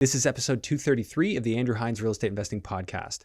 This is episode 233 of the Andrew Hines Real Estate Investing Podcast.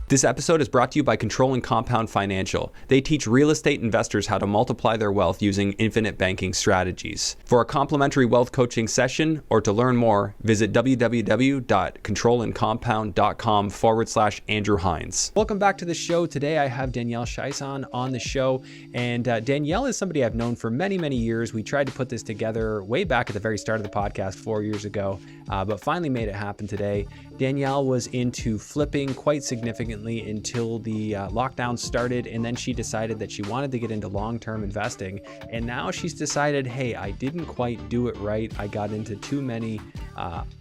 This episode is brought to you by Control and Compound Financial. They teach real estate investors how to multiply their wealth using infinite banking strategies. For a complimentary wealth coaching session or to learn more, visit www.controlandcompound.com/Andrew Hines. Welcome back to the show. Today I have Danielle Chaisson on the show. And Danielle is somebody I've known for many, many years. We tried to put this together way back at the very start of the podcast 4 years ago, but finally made it happen today. Danielle was into flipping quite significantly until the lockdown started, and then she decided that she wanted to get into long-term investing, and now she's decided, hey, I didn't quite do it right. I got into too many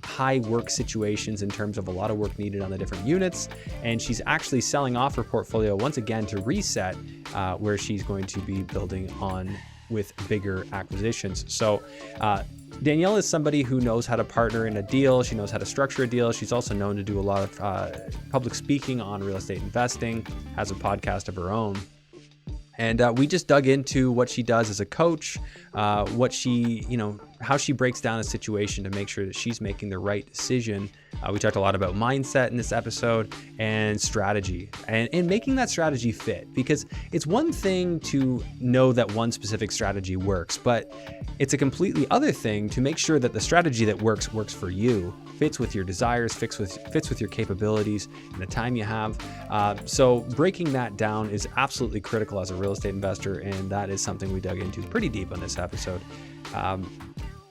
high work situations in terms of a lot of work needed on the different units, and she's actually selling off her portfolio once again to reset where she's going to be building on with bigger acquisitions. So Danielle is somebody who knows how to partner in a deal. She knows how to structure a deal. She's also known to do a lot of public speaking on real estate investing, has a podcast of her own. And we just dug into what she does as a coach, what she, how she breaks down a situation to make sure that she's making the right decision. We talked a lot about mindset in this episode and strategy and making that strategy fit, because it's one thing to know that one specific strategy works, but it's a completely other thing to make sure that the strategy that works for you, fits with your desires, fits with your capabilities and the time you have. So breaking that down is absolutely critical as a real estate investor, and that is something we dug into pretty deep on this episode.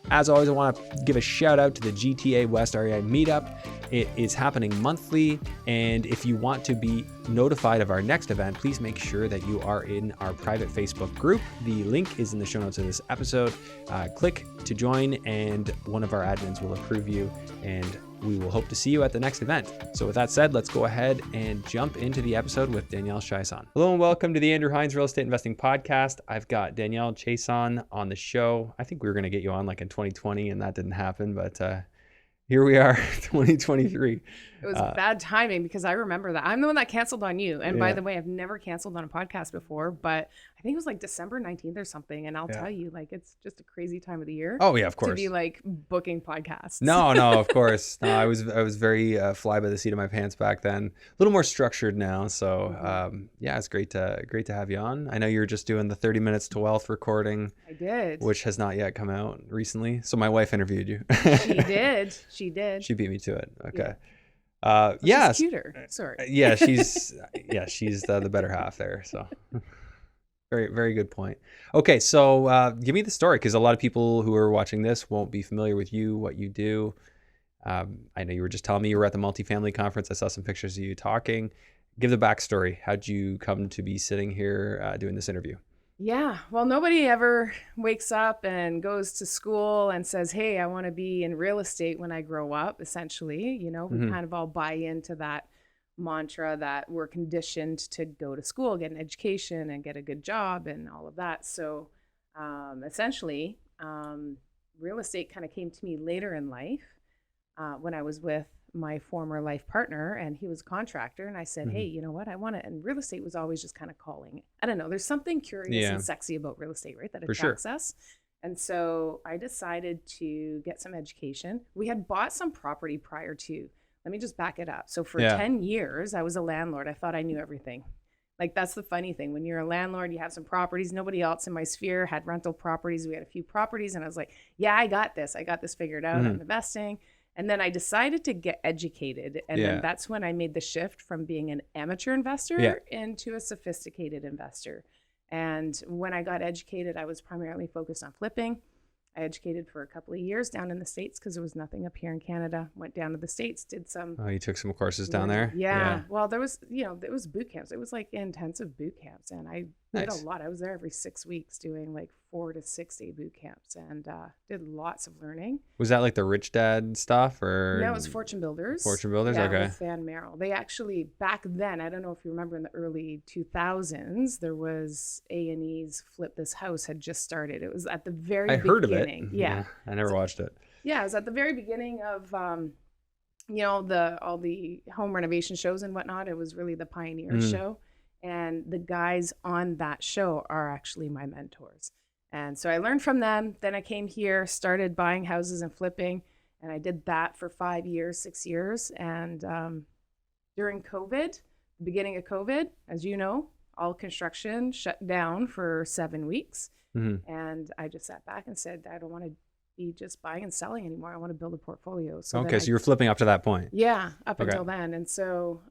As always, I want to give a shout out to the GTA West REI meetup. It is happening monthly, and if you want to be notified of our next event, please make sure that you are in our private Facebook group. The link is in the show notes of this episode. Click to join, and one of our admins will approve you, and we will hope to see you at the next event. So with that said, let's go ahead and jump into the episode with Danielle Chaisson. Hello and welcome to the Andrew Hines Real Estate Investing Podcast. I've got Danielle Chaisson on the show. I think we were going to get you on like in 2020 and that didn't happen, but here we are, 2023. It was bad timing because I remember that. I'm the one that canceled on you. And by the way, I've never canceled on a podcast before, but I think it was like December 19th or something. And I'll tell you, like, it's just a crazy time of the year. Oh yeah, of course. To be like booking podcasts. No, of course. No, I was very fly by the seat of my pants back then. A little more structured now. So it's great to have you on. I know you were just doing the 30 Minutes to Wealth recording. I did. Which has not yet come out recently. So my wife interviewed you. She did. She beat me to it. Okay. She's cuter. Sorry. Yeah, she's the better half there. So very, very good point. Okay, so give me the story, because a lot of people who are watching this won't be familiar with you, what you do. I know you were just telling me you were at the multifamily conference. I saw some pictures of you talking. Give the backstory. How'd you come to be sitting here doing this interview? Yeah, well, nobody ever wakes up and goes to school and says, hey, I want to be in real estate when I grow up, essentially. We kind of all buy into that mantra that we're conditioned to go to school, get an education and get a good job and all of that. So essentially, real estate kind of came to me later in life when I was with my former life partner, and he was a contractor, and I said, hey, you know what, I want to, and real estate was always just kind of calling. I don't know, there's something curious and sexy about real estate, right, that attracts us. And so I decided to get some education. We had bought some property prior to, let me just back it up. So for 10 years, I was a landlord. I thought I knew everything. Like, that's the funny thing. When you're a landlord, you have some properties. Nobody else in my sphere had rental properties. We had a few properties, and I was like, yeah, I got this figured out. I'm investing. And then I decided to get educated. And then that's when I made the shift from being an amateur investor into a sophisticated investor. And when I got educated, I was primarily focused on flipping. I educated for a couple of years down in the States because there was nothing up here in Canada. Went down to the States, did some. Oh, you took some courses down there? Yeah. Well, there was, there was boot camps. It was like intensive boot camps. And I did a lot. I was there every 6 weeks doing like 4 to 6 day boot camps, and did lots of learning. Was that like the Rich Dad stuff, or? No, it was Fortune Builders. Fortune Builders, yeah, okay. With Van Merrill. They actually, back then, I don't know if you remember, in the early 2000s, there was A&E's Flip This House had just started. It was at the very beginning. I heard of it. Yeah. I never watched it. Yeah, it was at the very beginning of all the home renovation shows and whatnot. It was really the pioneer show. And the guys on that show are actually my mentors. And so I learned from them. Then I came here, started buying houses and flipping. And I did that for 5 years, 6 years. And during COVID, the beginning of COVID, as you know, all construction shut down for 7 weeks. And I just sat back and said, I don't want to be just buying and selling anymore. I want to build a portfolio. So so you were flipping up to that point. Yeah, up until then. And so,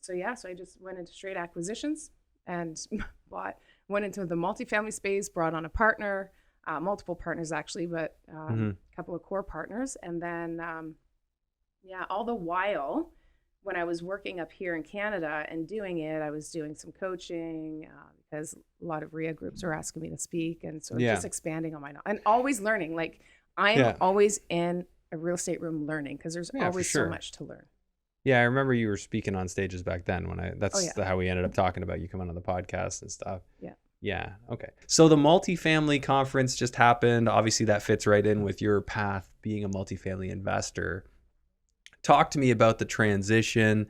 so I just went into straight acquisitions and went into the multifamily space, brought on a partner, multiple partners actually, but a couple of core partners. And then, all the while, when I was working up here in Canada and doing it, I was doing some coaching because a lot of RIA groups were asking me to speak. And so just expanding on my knowledge and always learning. Like I am always in a real estate room learning because there's always so much to learn. Yeah, I remember you were speaking on stages back then that's how we ended up talking about you coming on the podcast and stuff. Yeah. Okay. So the multifamily conference just happened. Obviously that fits right in with your path being a multifamily investor. Talk to me about the transition.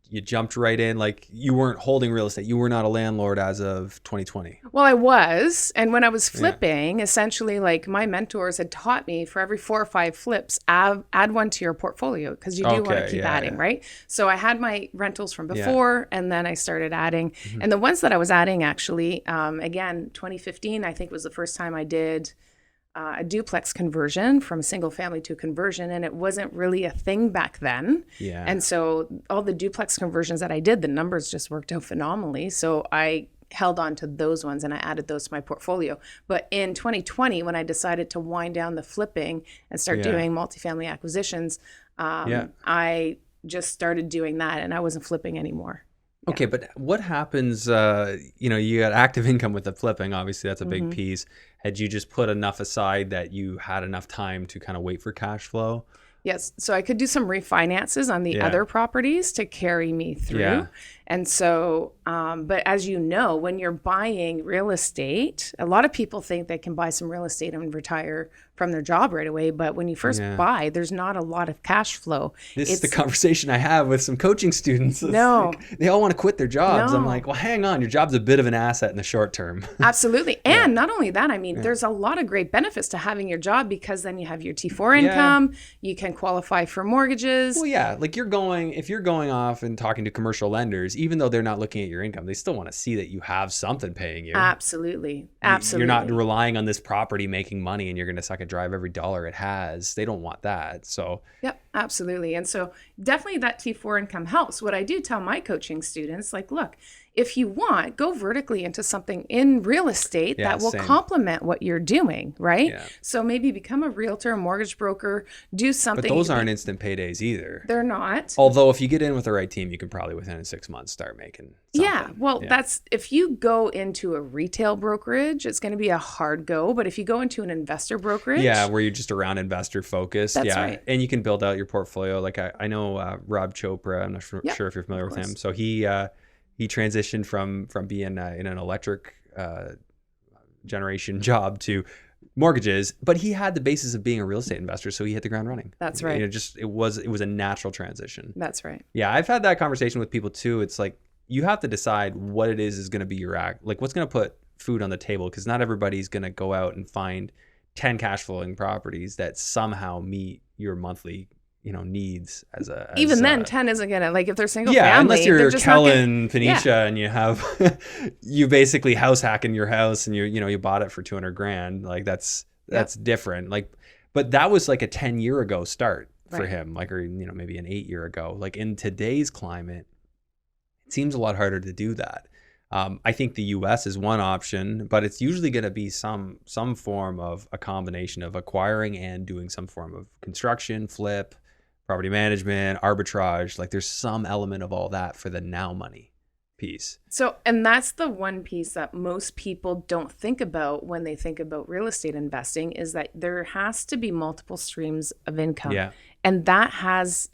You jumped right in, like you weren't holding real estate. You were not a landlord as of 2020. Well, I was. And when I was flipping, essentially like my mentors had taught me for every 4 or 5 flips, add one to your portfolio because you do want to keep adding, right? So I had my rentals from before and then I started adding. And the ones that I was adding actually, again, 2015, I think was the first time I did a duplex conversion from single family to conversion. And it wasn't really a thing back then. And so all the duplex conversions that I did, the numbers just worked out phenomenally. So I held on to those ones and I added those to my portfolio. But in 2020, when I decided to wind down the flipping and start doing multifamily acquisitions, I just started doing that and I wasn't flipping anymore. Okay, but what happens, you got active income with the flipping, obviously that's a big piece. Had you just put enough aside that you had enough time to kind of wait for cash flow? Yes, so I could do some refinances on the other properties to carry me through. And so, but as you know, when you're buying real estate, a lot of people think they can buy some real estate and retire from their job right away. But when you first buy, there's not a lot of cash flow. This is the conversation I have with some coaching students. Like, they all want to quit their jobs. I'm like, well, hang on. Your job's a bit of an asset in the short term. Absolutely. And not only that, I mean, there's a lot of great benefits to having your job because then you have your T4 income. You can qualify for mortgages. Well, like if you're going off and talking to commercial lenders, even though they're not looking at your income, they still want to see that you have something paying you. Absolutely. You're not relying on this property making money and you're going to suck and drive every dollar it has. They don't want that. So yep, absolutely. And so definitely that T4 income helps. What I do tell my coaching students, like, look, if you want, go vertically into something in real estate that will complement what you're doing, right? So maybe become a realtor, a mortgage broker, do something. But those aren't instant paydays either. They're not. Although if you get in with the right team, you can probably within 6 months start making something. That's, if you go into a retail brokerage, it's going to be a hard go. But if you go into an investor brokerage. Where you're just around investor focused. That's right. And you can build out your portfolio. Like I know Rob Chopra, I'm not sure if you're familiar with him. So he transitioned from being in an electric generation job to mortgages, but he had the basis of being a real estate investor, so he hit the ground running. That's right. It was a natural transition. That's right. Yeah, I've had that conversation with people too. It's like you have to decide what it is going to be your act, like what's going to put food on the table, because not everybody's going to go out and find 10 cash flowing properties that somehow meet your monthly needs even then 10 isn't gonna, like, if they're single family, unless you're Kellen Phoenicia and you have you basically house hacking your house and you bought it for $200,000, like that's different. Like, but that was like a 10-year ago start for him, like, or maybe an 8-year ago. Like in today's climate, it seems a lot harder to do that. I think the US is one option, but it's usually going to be some form of a combination of acquiring and doing some form of construction, flip, property management, arbitrage. Like there's some element of all that for the now money piece. So, and that's the one piece that most people don't think about when they think about real estate investing, is that there has to be multiple streams of income. Yeah. And that has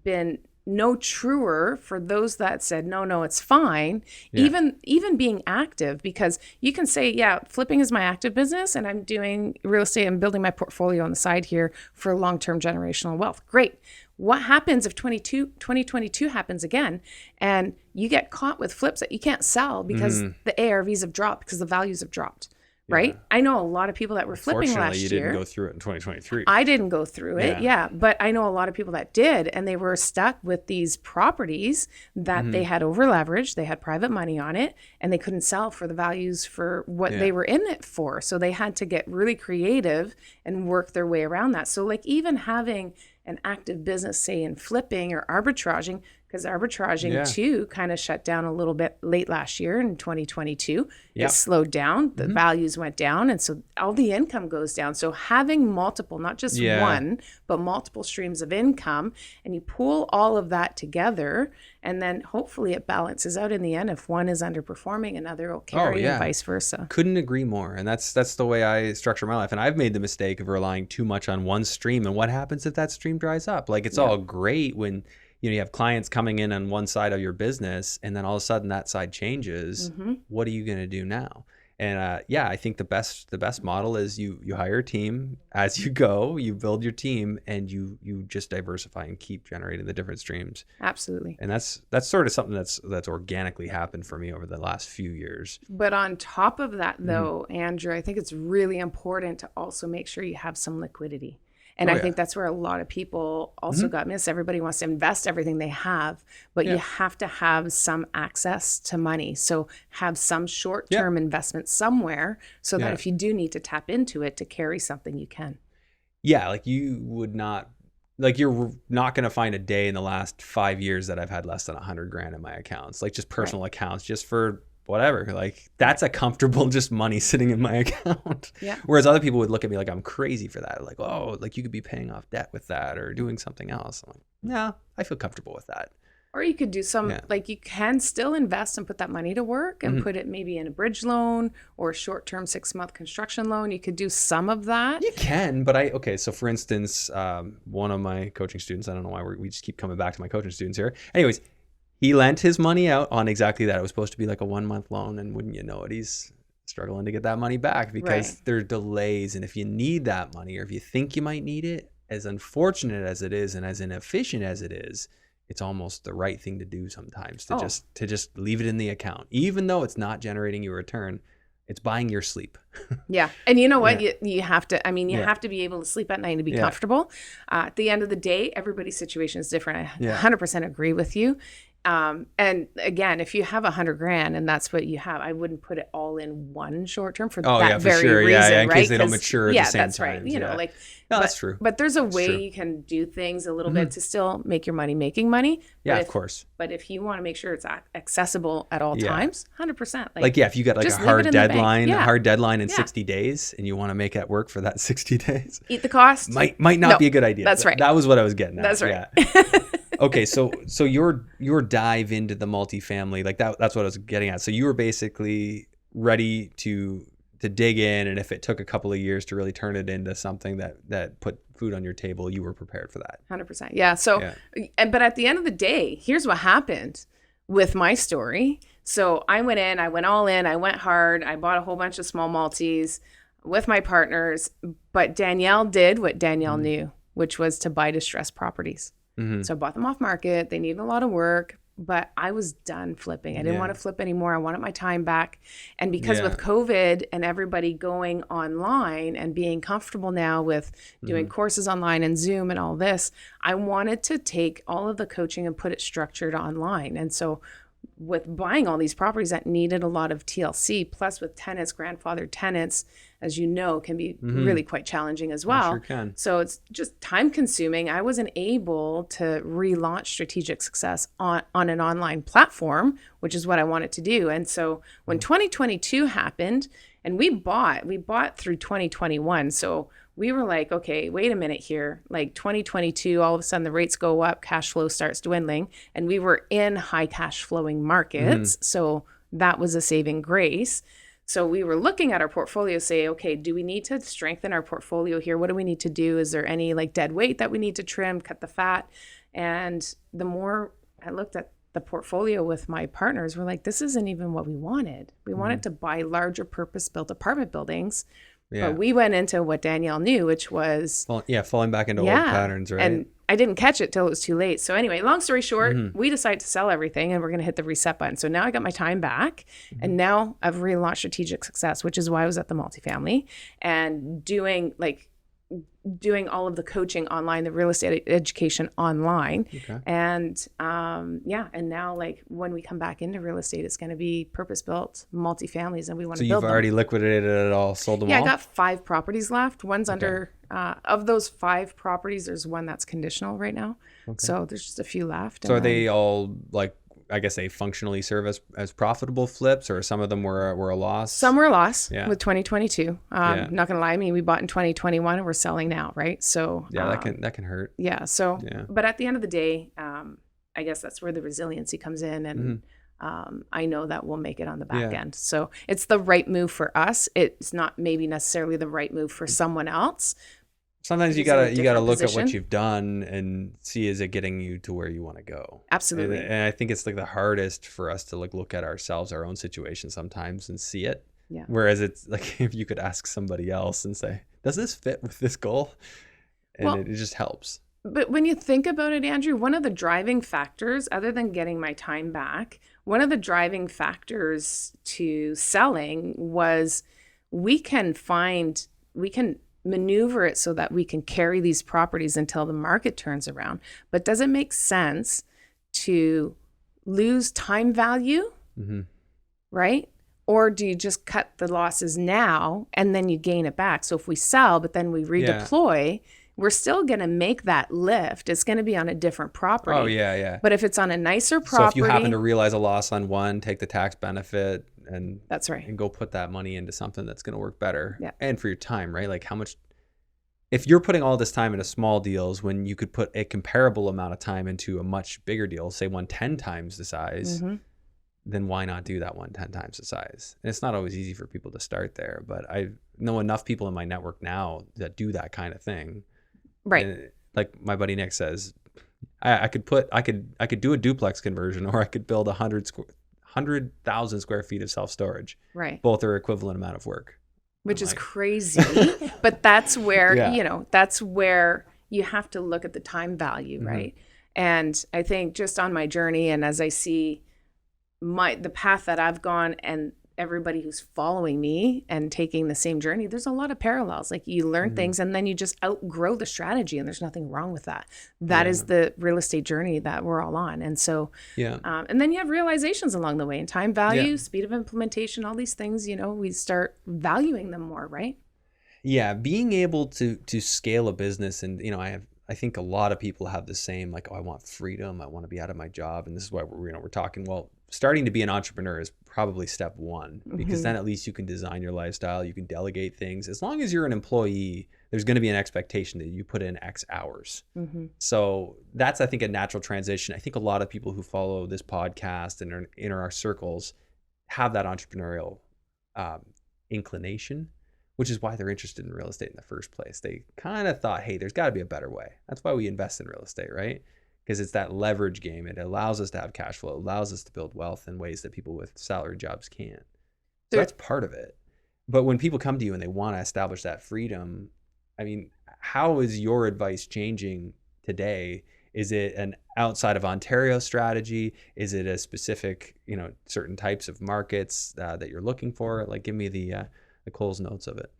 been no truer for those that said, no, it's fine. Even being active, because you can say, flipping is my active business and I'm doing real estate and building my portfolio on the side here for long-term generational wealth. Great. what happens if 2022 happens again and you get caught with flips that you can't sell because the ARVs have dropped because the values have dropped, right? Yeah. I know a lot of people that were flipping last year. You didn't go through it in 2023. I didn't go through it, but I know a lot of people that did, and they were stuck with these properties that they had over leveraged, they had private money on it, and they couldn't sell for the values for what they were in it for. So they had to get really creative and work their way around that. So like even having an active business, say in flipping or arbitraging, because arbitraging too kind of shut down a little bit late last year in 2022. It slowed down, the values went down, and so all the income goes down. So having multiple, not just one, but multiple streams of income, and you pool all of that together, and then hopefully it balances out in the end. If one is underperforming, another will carry, and vice versa. Couldn't agree more. And that's the way I structure my life. And I've made the mistake of relying too much on one stream. And what happens if that stream dries up? Like it's all great when you have clients coming in on one side of your business, and then all of a sudden that side changes. What are you going to do now? And I think the best model is you hire a team as you go, you build your team, and you just diversify and keep generating the different streams. Absolutely. And that's sort of something that's organically happened for me over the last few years. But on top of that though, Andrew, I think it's really important to also make sure you have some liquidity. And I think that's where a lot of people also got missed. Everybody wants to invest everything they have, but you have to have some access to money. So have some short-term investment somewhere so that if you do need to tap into it to carry something, you can. Yeah, like you would not, like you're not going to find a day in the last 5 years that I've had less than $100,000 in my accounts, like just personal accounts, just for whatever. Like that's a comfortable just money sitting in my account. Whereas other people would look at me like I'm crazy for that. Like, oh, like you could be paying off debt with that or doing something else. I'm like, no, I feel comfortable with that. Or you could do some, like you can still invest and put that money to work and put it maybe in a bridge loan or a short-term 6-month construction loan. You could do some of that. You can, but so for instance, one of my coaching students, I don't know why we just keep coming back to my coaching students here. Anyways, he lent his money out on exactly that. It was supposed to be like a 1-month loan, and wouldn't you know it, he's struggling to get that money back because there are delays. And if you need that money, or if you think you might need it, as unfortunate as it is and as inefficient as it is, it's almost the right thing to do sometimes to just leave it in the account, even though it's not generating you a return. It's buying your sleep. And you know what? You have to, you have to be able to sleep at night and to be comfortable. At the end of the day, everybody's situation is different. I 100% agree with you. And again, if you have $100,000 and that's what you have, I wouldn't put it all in one short term for that very reason, in case they don't mature at the same that's time. Right. You know, that's true. But there's a way you can do things a little bit to still make your money making money. Of course. But if you want to make sure it's accessible at all times, 100%. If you got like a hard deadline in 60 days and you want to make it work for that 60 days, eat the cost. Might not be a good idea. That's right. That was what I was getting at. That's right. Okay, so your dive into the multifamily, like that's what I was getting at. So you were basically ready to dig in, and if it took a couple of years to really turn it into something that put food on your table, you were prepared for that. 100%. Yeah. So, but at the end of the day, here's what happened with my story. So I went all in, I went hard, I bought a whole bunch of small multis with my partners, but Danielle did what Danielle knew, which was to buy distressed properties. So I bought them off market. They needed a lot of work, but I was done flipping. I didn't want to flip anymore. I wanted my time back. And because with COVID and everybody going online and being comfortable now with doing courses online and Zoom and all this, I wanted to take all of the coaching and put it structured online. And so with buying all these properties that needed a lot of TLC, plus with tenants, grandfathered tenants, as you know, can be really quite challenging as well. Sure can. So it's just time consuming. I wasn't able to relaunch Strategic Success on an online platform, which is what I wanted to do. And so when 2022 happened, and we bought through 2021. So we were like, okay, wait a minute here. Like 2022, all of a sudden the rates go up, cash flow starts dwindling, and we were in high cash flowing markets. So that was a saving grace. So we were looking at our portfolio, say, okay, do we need to strengthen our portfolio here? What do we need to do? Is there any like dead weight that we need to trim, cut the fat? And the more I looked at the portfolio with my partners, we're like, this isn't even what we wanted. We wanted to buy larger purpose-built apartment buildings. But we went into what Danielle knew, which was... falling back into old patterns, right? And I didn't catch it till it was too late. So anyway, long story short, we decided to sell everything and we're going to hit the reset button. So now I got my time back and now I've relaunched Strategic Success, which is why I was at the multifamily and doing all of the coaching online, the real estate education online. Okay. And and now like when we come back into real estate, it's going to be purpose-built multifamilies and we want to build them. So you've already liquidated it all, sold them all? Yeah, I got 5 properties left. One's under, of those 5 properties, there's one that's conditional right now. Okay. So there's just a few left. So are they all like, I guess they functionally serve as profitable flips, or some of them were a loss? Some were a loss with 2022. Not gonna lie, I mean, we bought in 2021 and we're selling now, right? So that can hurt. Yeah. So, but at the end of the day, I guess that's where the resiliency comes in, and I know that we'll make it on the back end. So it's the right move for us. It's not maybe necessarily the right move for someone else. Sometimes you gotta look at what you've done and see, is it getting you to where you want to go? Absolutely. And I think it's like the hardest for us to look at ourselves, our own situation sometimes, and see it. Yeah. Whereas it's like if you could ask somebody else and say, does this fit with this goal? And it just helps. But when you think about it, Andrew, one of the driving factors, other than getting my time back, one of the driving factors to selling was we can maneuver it so that we can carry these properties until the market turns around. But does it make sense to lose time value, right? Or do you just cut the losses now and then you gain it back? So if we sell, but then we redeploy, we're still going to make that lift. It's going to be on a different property. Oh, yeah. But if it's on a nicer property. So if you happen to realize a loss on one, take the tax benefit and that's right. And go put that money into something that's going to work better. Yeah. And for your time, right? Like how much, if you're putting all this time into small deals when you could put a comparable amount of time into a much bigger deal, say 10 times the size, then why not do that 10 times the size? And it's not always easy for people to start there, but I know enough people in my network now that do that kind of thing. Right. And like my buddy Nick says, I could do a duplex conversion, or I could build 100,000 square feet of self-storage. Right. Both are equivalent amount of work. Which is crazy, but that's where, that's where you have to look at the time value, right? And I think just on my journey, and as I see the path that I've gone and everybody who's following me and taking the same journey, there's a lot of parallels. Like you learn things and then you just outgrow the strategy, and there's nothing wrong with that. That is the real estate journey that we're all on. And so, and then you have realizations along the way, and time value, speed of implementation, all these things, we start valuing them more, right? Yeah. Being able to scale a business, and, I think a lot of people have the same, like, oh, I want freedom. I want to be out of my job. And this is why we're talking, well, starting to be an entrepreneur is probably step one, because then at least you can design your lifestyle. You can delegate things. As long as you're an employee, there's going to be an expectation that you put in X hours. So that's, I think, a natural transition. I think a lot of people who follow this podcast and are in our circles have that entrepreneurial inclination, which is why they're interested in real estate in the first place. They kind of thought, hey, there's got to be a better way. That's why we invest in real estate, right? Because it's that leverage game. It allows us to have cash flow. It allows us to build wealth in ways that people with salary jobs can't. So that's part of it. But when people come to you and they want to establish that freedom, I mean, how is your advice changing today? Is it an outside of Ontario strategy? Is it a specific, certain types of markets that you're looking for? Like, give me the Coles notes of it.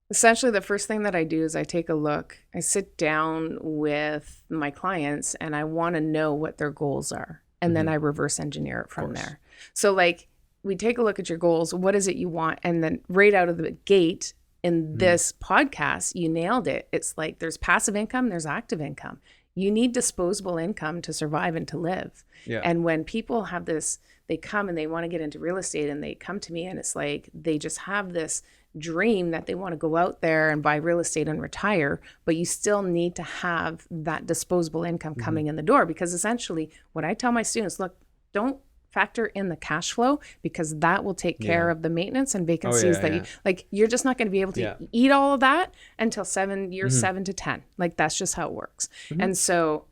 Essentially, the first thing that I do is I take a look. I sit down with my clients and I want to know what their goals are. And then I reverse engineer it from there. So like, we take a look at your goals. What is it you want? And then right out of the gate in this podcast, you nailed it. It's like there's passive income, there's active income. You need disposable income to survive and to live. Yeah. And when people have this, they come and they want to get into real estate and they come to me and it's like they just have this dream that they want to go out there and buy real estate and retire, but you still need to have that disposable income coming in the door, because essentially what I tell my students, look, don't factor in the cash flow, because that will take care of the maintenance and vacancies you're just not going to be able to eat all of that until 7 years, 7 to 10. Like that's just how it works. And so,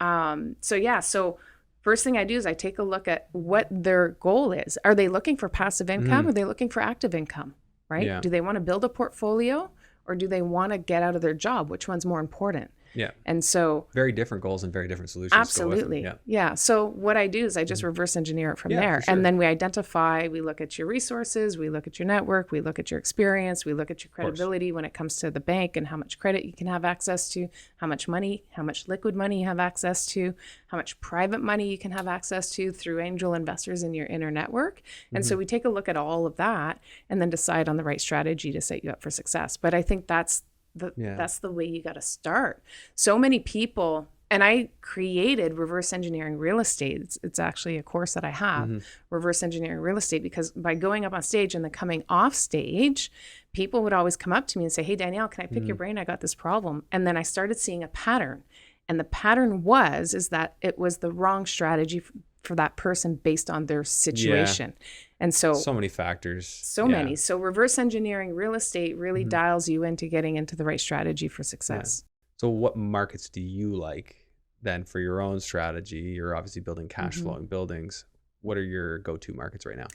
so first thing I do is I take a look at what their goal is. Are they looking for passive income? Or are they looking for active income? Right? Yeah. Do they want to build a portfolio, or do they want to get out of their job? Which one's more important? Yeah. And so very different goals and very different solutions. absolutely. Yeah. So what I do is I just reverse engineer it from there. For sure. And then we identify, we look at your resources, we look at your network, we look at your experience, we look at your credibility when it comes to the bank and how much credit you can have access to, how much money, how much liquid money you have access to, how much private money you can have access to through angel investors in your inner network. And so we take a look at all of that and then decide on the right strategy to set you up for success. But I think that's the way you got to start. So many people, and I created reverse engineering real estate. It's actually a course that I have, reverse engineering real estate, because by going up on stage and then coming off stage, people would always come up to me and say, hey, Danielle, can I pick your brain? I got this problem. And then I started seeing a pattern. And the pattern is that it was the wrong strategy for that person based on their situation. And so many factors. So many. So reverse engineering real estate really dials you into getting into the right strategy for success. So what markets do you like then for your own strategy? You're obviously building cash flowing buildings. What are your go-to markets right now?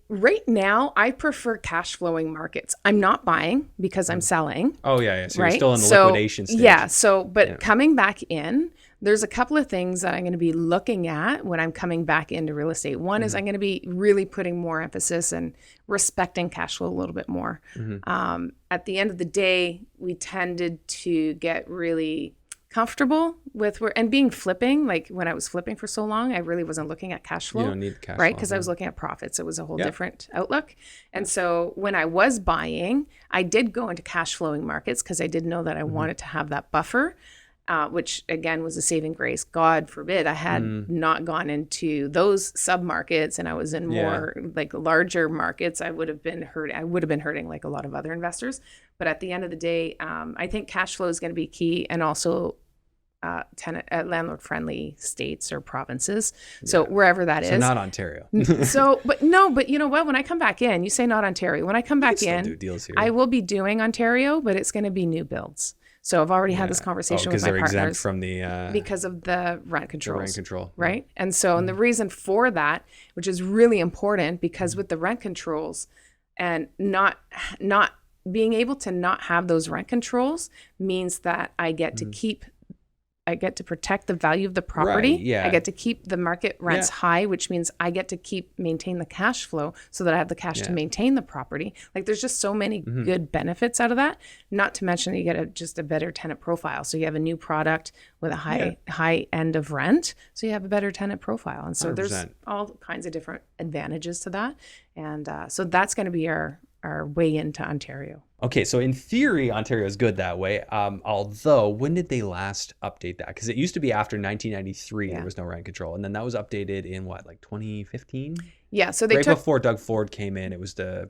Right now, I prefer cash flowing markets. I'm not buying because I'm selling. Oh, yeah. So right? you're still in the liquidation stage. Yeah. So, but coming back in, there's a couple of things that I'm going to be looking at when I'm coming back into real estate. One is I'm going to be really putting more emphasis and respecting cash flow a little bit more. At the end of the day, we tended to get really comfortable with and being flipping. Like when I was flipping for so long, I really wasn't looking at cash flow. You don't need cash right? flow. Because I was looking at profits. It was a whole different outlook. And so when I was buying, I did go into cash flowing markets because I did know that I wanted to have that buffer. Which again was a saving grace. God forbid I had not gone into those sub markets and I was in more like larger markets. I would have been hurting like a lot of other investors. But at the end of the day, I think cash flow is going to be key, and also landlord friendly states or provinces. So wherever that is. So not Ontario. But you know what? When I come back in, you say not Ontario. When I come back in, do deals here. I will be doing Ontario, but it's going to be new builds. So I've already had this conversation with my partners. Because they're exempt from the... because of the rent controls. The rent control. Right? And so, and the reason for that, which is really important, because with the rent controls and not being able to not have those rent controls means that I get to protect the value of the property. Right, yeah. I get to keep the market rents high, which means I get to maintain the cash flow so that I have the cash to maintain the property. Like there's just so many good benefits out of that. Not to mention that you get just a better tenant profile. So you have a new product with a high end of rent. So you have a better tenant profile. And so 100%. There's all kinds of different advantages to that. And so that's going to be our way into Ontario. Okay, so in theory, Ontario is good that way. Although, when did they last update that? Because it used to be after 1993, there was no rent control. And then that was updated in what, like 2015? Yeah, so they right before Doug Ford came in. It was the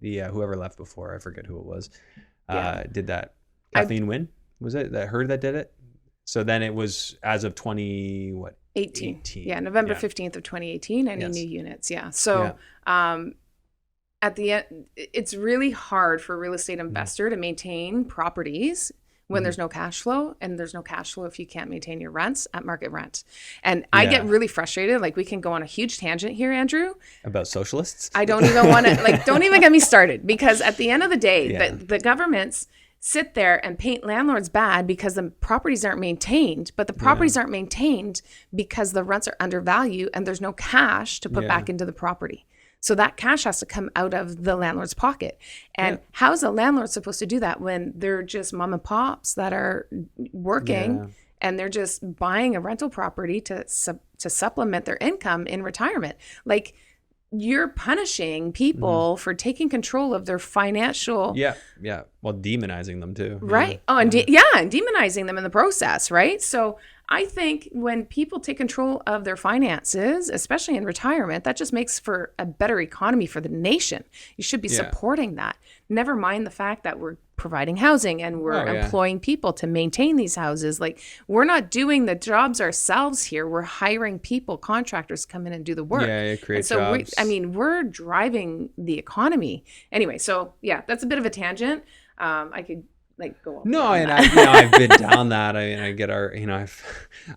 whoever left before, I forget who it was, did that. Kathleen Wynne, was it? That her that did it? So then it was as of 18. Yeah, November 15th of 2018, any new units. Yeah. So at the end, it's really hard for a real estate investor to maintain properties when there's no cash flow, and there's no cash flow if you can't maintain your rents at market rent. And I get really frustrated. Like we can go on a huge tangent here, Andrew. About socialists? I don't even want to, don't even get me started, because at the end of the day, the governments sit there and paint landlords bad because the properties aren't maintained, but the properties aren't maintained because the rents are undervalued and there's no cash to put back into the property. So that cash has to come out of the landlord's pocket. And how is a landlord supposed to do that when they're just mom and pops that are working and they're just buying a rental property to supplement their income in retirement? Like, you're punishing people for taking control of their financial... Well, demonizing them too. Right. And demonizing them in the process, right? So I think when people take control of their finances, especially in retirement, that just makes for a better economy for the nation. You should be supporting that. Never mind the fact that we're providing housing and we're employing people to maintain these houses. Like, we're not doing the jobs ourselves here. We're hiring people, contractors, come in and do the work. Create jobs. We're driving the economy. Anyway, so that's a bit of a tangent. I could go on. No, and I've been down that. I mean, I get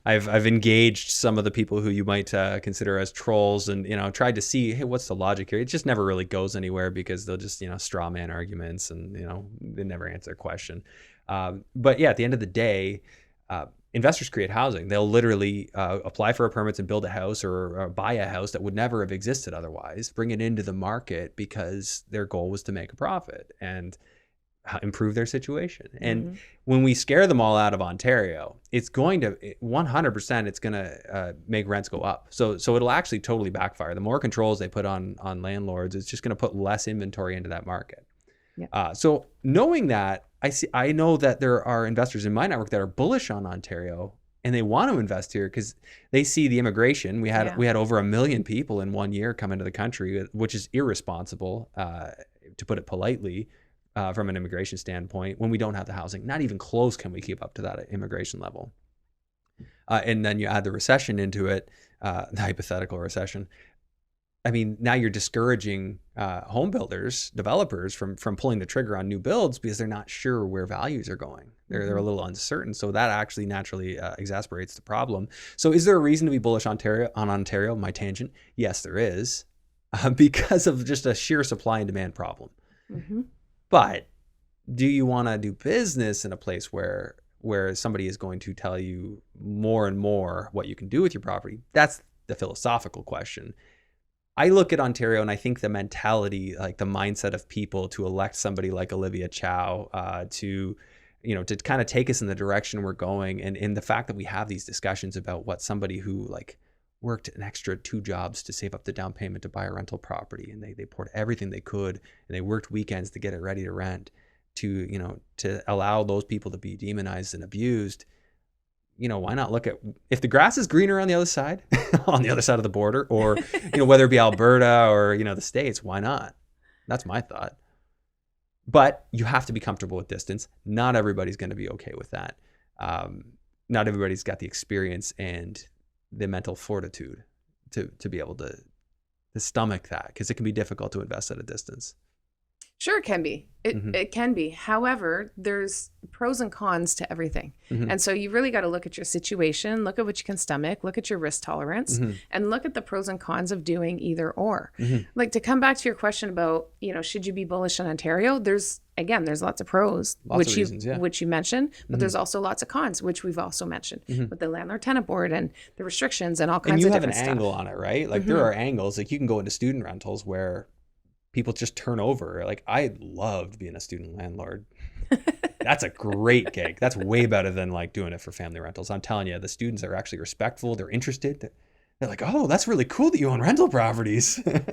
I've engaged some of the people who you might consider as trolls, and tried to see, hey, what's the logic here? It just never really goes anywhere because they'll just straw man arguments, and they never answer a question. But yeah, at the end of the day, investors create housing. They'll literally apply for a permit and build a house or buy a house that would never have existed otherwise, bring it into the market because their goal was to make a profit and improve their situation. And when we scare them all out of Ontario, it's going to 100%, it's going to make rents go up. So it'll actually totally backfire. The more controls they put on landlords, it's just going to put less inventory into that market. Yeah. So knowing that, I know that there are investors in my network that are bullish on Ontario and they want to invest here because they see the immigration. We had over 1 million people in 1 year come into the country, which is irresponsible, to put it politely, from an immigration standpoint, when we don't have the housing. Not even close can we keep up to that immigration level. And then you add the recession into it, the hypothetical recession. I mean, now you're discouraging home builders, developers from pulling the trigger on new builds because they're not sure where values are going. They're a little uncertain. So that actually naturally exasperates the problem. So is there a reason to be bullish on Ontario? My tangent. Yes, there is, because of just a sheer supply and demand problem. But do you want to do business in a place where somebody is going to tell you more and more what you can do with your property? That's the philosophical question. I look at Ontario and I think the mentality, like the mindset of people to elect somebody like Olivia Chow to kind of take us in the direction we're going, and the fact that we have these discussions about what somebody who like worked an extra 2 jobs to save up the down payment to buy a rental property, and they poured everything they could, and they worked weekends to get it ready to rent, to allow those people to be demonized and abused. Why not look at, if the grass is greener on the other side, on the other side of the border, or, whether it be Alberta or, the States, why not? That's my thought. But you have to be comfortable with distance. Not everybody's going to be okay with that. Not everybody's got the experience and the mental fortitude to be able to stomach that, because it can be difficult to invest at a distance. Sure, it can be. It can be. However, there's pros and cons to everything. And so you really got to look at your situation, look at what you can stomach, look at your risk tolerance, and look at the pros and cons of doing either or. Like, to come back to your question about, should you be bullish on Ontario? There's lots of pros, which you mentioned, but there's also lots of cons, which we've also mentioned, with the landlord tenant board and the restrictions and all kinds of different stuff. And you have an angle on it, right? Like there are angles, like you can go into student rentals where people just turn over. Like, I loved being a student landlord. That's a great gig. That's way better than like doing it for family rentals. I'm telling you, the students are actually respectful. They're interested. They're like, oh, that's really cool that you own rental properties. Well,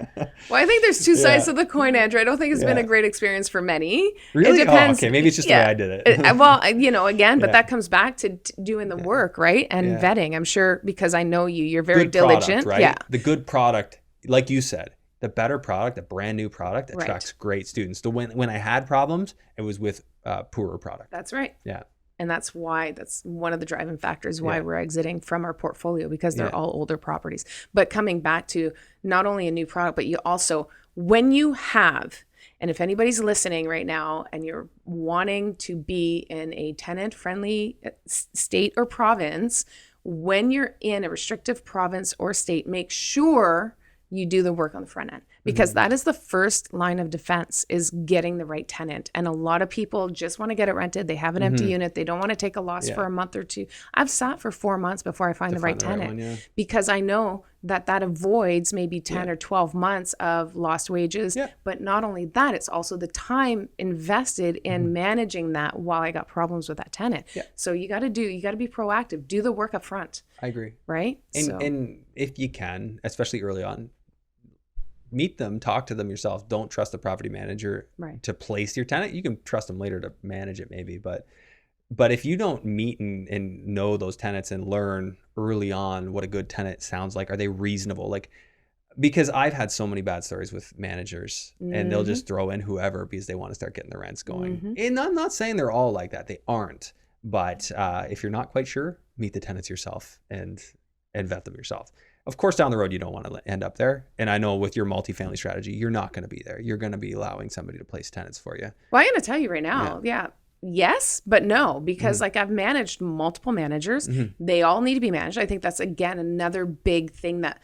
I think there's two sides to the coin, Andrew. I don't think it's been a great experience for many. Really? It depends. Oh, okay. Maybe it's just the way I did it. But that comes back to doing the work, right? And vetting. I'm sure, because I know you're very diligent. Product, right? Yeah. The good product, like you said, the better product, a brand new product, attracts great students. So when I had problems, it was with poorer product. That's right. Yeah. And that's one of the driving factors why we're exiting from our portfolio, because they're all older properties. But coming back to not only a new product, but you also, when you have, and if anybody's listening right now and you're wanting to be in a tenant-friendly state or province, when you're in a restrictive province or state, make sure you do the work on the front end, because that is the first line of defense, is getting the right tenant. And a lot of people just want to get it rented. They have an empty unit. They don't want to take a loss for a month or two. I've sat for 4 months before I find the right tenant, because I know that avoids maybe 10 or 12 months of lost wages. But not only that, it's also the time invested in managing that while I got problems with that tenant. So you got to be proactive, do the work up front. I agree. Right? And if you can, especially early on, meet them, talk to them yourself. Don't trust the property manager to place your tenant. You can trust them later to manage it maybe, but if you don't meet and know those tenants and learn early on what a good tenant sounds like, are they reasonable? Like, because I've had so many bad stories with managers, and they'll just throw in whoever because they want to start getting the rents going. And I'm not saying they're all like that. They aren't. But if you're not quite sure, meet the tenants yourself and vet them yourself. Of course, down the road, you don't want to end up there. And I know with your multifamily strategy, you're not going to be there. You're going to be allowing somebody to place tenants for you. Well, I'm going to tell you right now. Yes, but no, because like I've managed multiple managers. They all need to be managed. I think that's, again, another big thing that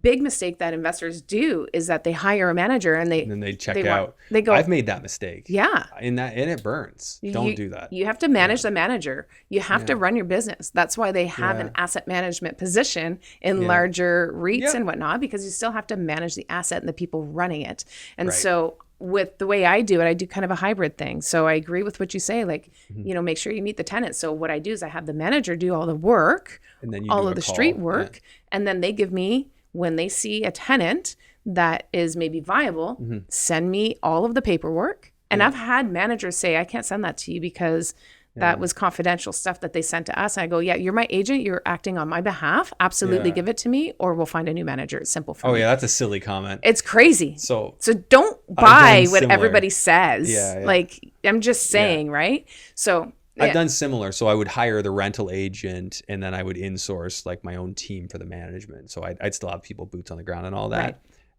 big mistake that investors do is that they hire a manager and then they check out. They go, I've made that mistake. Yeah. And it burns. Don't do that. You have to manage the manager. You have to run your business. That's why they have an asset management position in larger REITs and whatnot, because you still have to manage the asset and the people running it. And so with the way I do it, I do kind of a hybrid thing. So I agree with what you say, like, you know, make sure you meet the tenants. So what I do is I have the manager do all the work, and then all of the street work, and then they give me, when they see a tenant that is maybe viable, send me all of the paperwork. And I've had managers say, I can't send that to you because that was confidential stuff that they sent to us. And I go, yeah, you're my agent. You're acting on my behalf. Absolutely give it to me, or we'll find a new manager. It's simple for me. Oh, yeah, that's a silly comment. It's crazy. So don't buy what everybody says. Like, I'm just saying, right? So I've done similar. So I would hire the rental agent, and then I would insource like my own team for the management. So I'd still have people boots on the ground and all that. Right.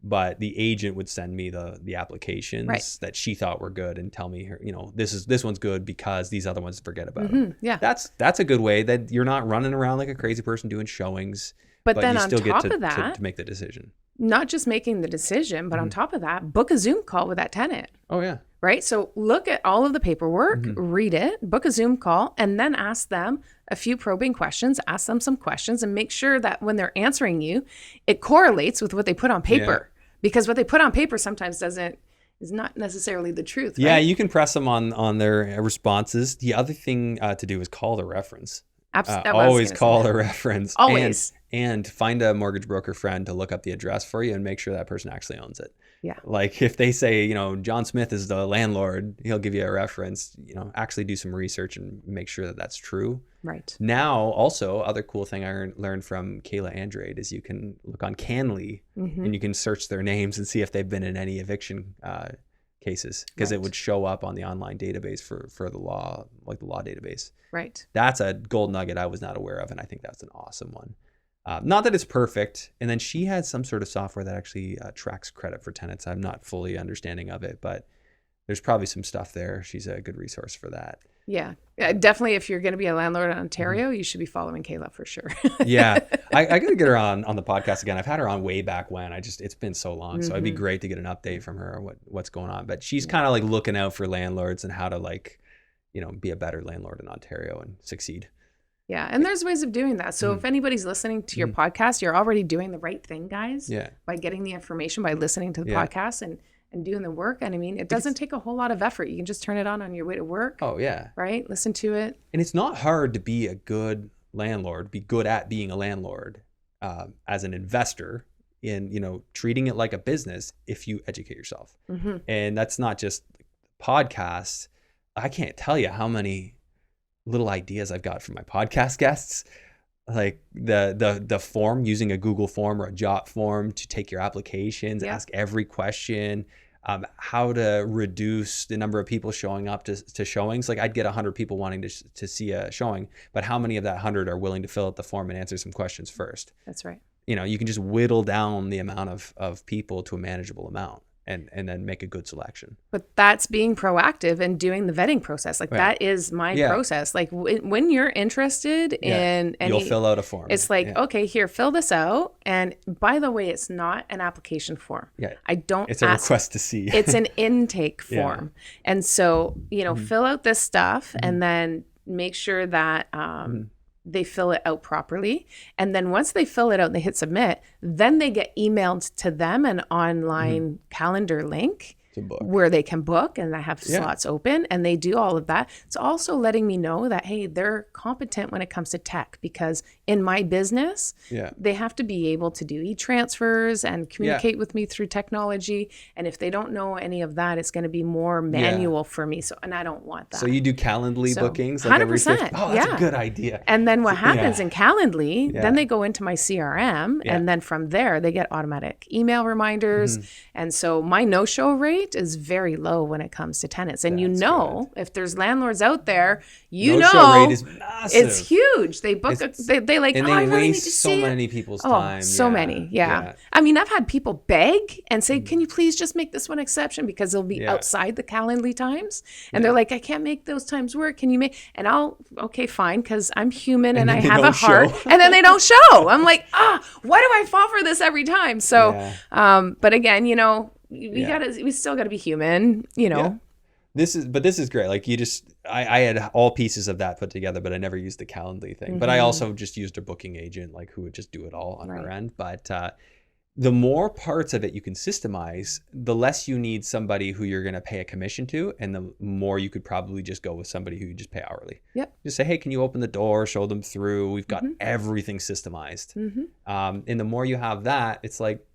But the agent would send me the applications that she thought were good and tell me, you know, this one's good because these other ones, forget about it. Yeah, that's a good way that you're not running around like a crazy person doing showings. But then you still get to make the decision. Not just making the decision, but on top of that, book a Zoom call with that tenant. Oh yeah. Right. So look at all of the paperwork, read it, book a Zoom call, and then ask them a few probing questions, ask them some questions, and make sure that when they're answering you, it correlates with what they put on paper. Because what they put on paper sometimes is not necessarily the truth. Right? Yeah, you can press them on their responses. The other thing to do is call the reference. Always call the reference. Always. And find a mortgage broker friend to look up the address for you and make sure that person actually owns it. Yeah. Like if they say, you know, John Smith is the landlord, he'll give you a reference, you know, actually do some research and make sure that that's true. Right. Now, also, other cool thing I learned from Kayla Andrade is you can look on Canly and you can search their names and see if they've been in any eviction cases, because it would show up on the online database for the law, like the law database. Right. That's a gold nugget I was not aware of, and I think that's an awesome one. Not that it's perfect. And then she had some sort of software that actually tracks credit for tenants. I'm not fully understanding of it, but there's probably some stuff there. She's a good resource for that. Yeah, definitely. If you're going to be a landlord in Ontario, you should be following Kayla for sure. Yeah. I got to get her on the podcast again. I've had her on way back when. It's been so long. So it'd be great to get an update from her, what's going on. But she's kind of like looking out for landlords and how to, like, you know, be a better landlord in Ontario and succeed. Yeah. And there's ways of doing that. So if anybody's listening to your podcast, you're already doing the right thing, guys. Yeah. By getting the information, by listening to the podcast and doing the work. And I mean, it doesn't take a whole lot of effort. You can just turn it on your way to work. Oh, yeah. Right? Listen to it. And it's not hard to be a good landlord, be good at being a landlord as an investor in, you know, treating it like a business if you educate yourself. And that's not just podcasts. I can't tell you how many little ideas I've got from my podcast guests, like the form, using a Google form or a Jot form to take your applications, ask every question, how to reduce the number of people showing up to showings. Like I'd get 100 people wanting to see a showing, but how many of that 100 are willing to fill out the form and answer some questions first? That's right. You know, you can just whittle down the amount of people to a manageable amount. And then make a good selection. But that's being proactive and doing the vetting process. Like that is my process. Like when you're interested in you'll fill out a form. It's like, okay, here, fill this out. And by the way, it's not an application form. Yeah. It's a request to see. It's an intake form. And so, you know, fill out this stuff and then make sure that they fill it out properly. And then once they fill it out and they hit submit, then they get emailed to them an online calendar link where they can book, and I have slots open, and they do all of that. It's also letting me know that, hey, they're competent when it comes to tech, because in my business, they have to be able to do e-transfers and communicate with me through technology. And if they don't know any of that, it's going to be more manual for me. So, and I don't want that. So you do Calendly bookings? Like 100%. That's a good idea. And then what happens in Calendly, then they go into my CRM, and then from there, they get automatic email reminders. And so my no-show rate rate is very low when it comes to tenants. And That's if there's landlords out there, no-show rate is massive. It's huge. They book, they like, and oh, I they really need to waste so see many it. people's time. So many. Yeah. I mean, I've had people beg and say, can you please just make this one exception because they'll be outside the Calendly times. And they're like, I can't make those times work. Can you make, and okay, fine. Cause I'm human and I have a heart. And then they don't show. I'm like, why do I fall for this every time? So, but again, we still gotta be human, This is great. Like I had all pieces of that put together, but I never used the Calendly thing. But I also just used a booking agent, like who would just do it all on her end. But the more parts of it you can systemize, the less you need somebody who you're going to pay a commission to, and the more you could probably just go with somebody who you just pay hourly. Yep. Just say, hey, can you open the door, show them through? We've got everything systemized. And the more you have that, it's like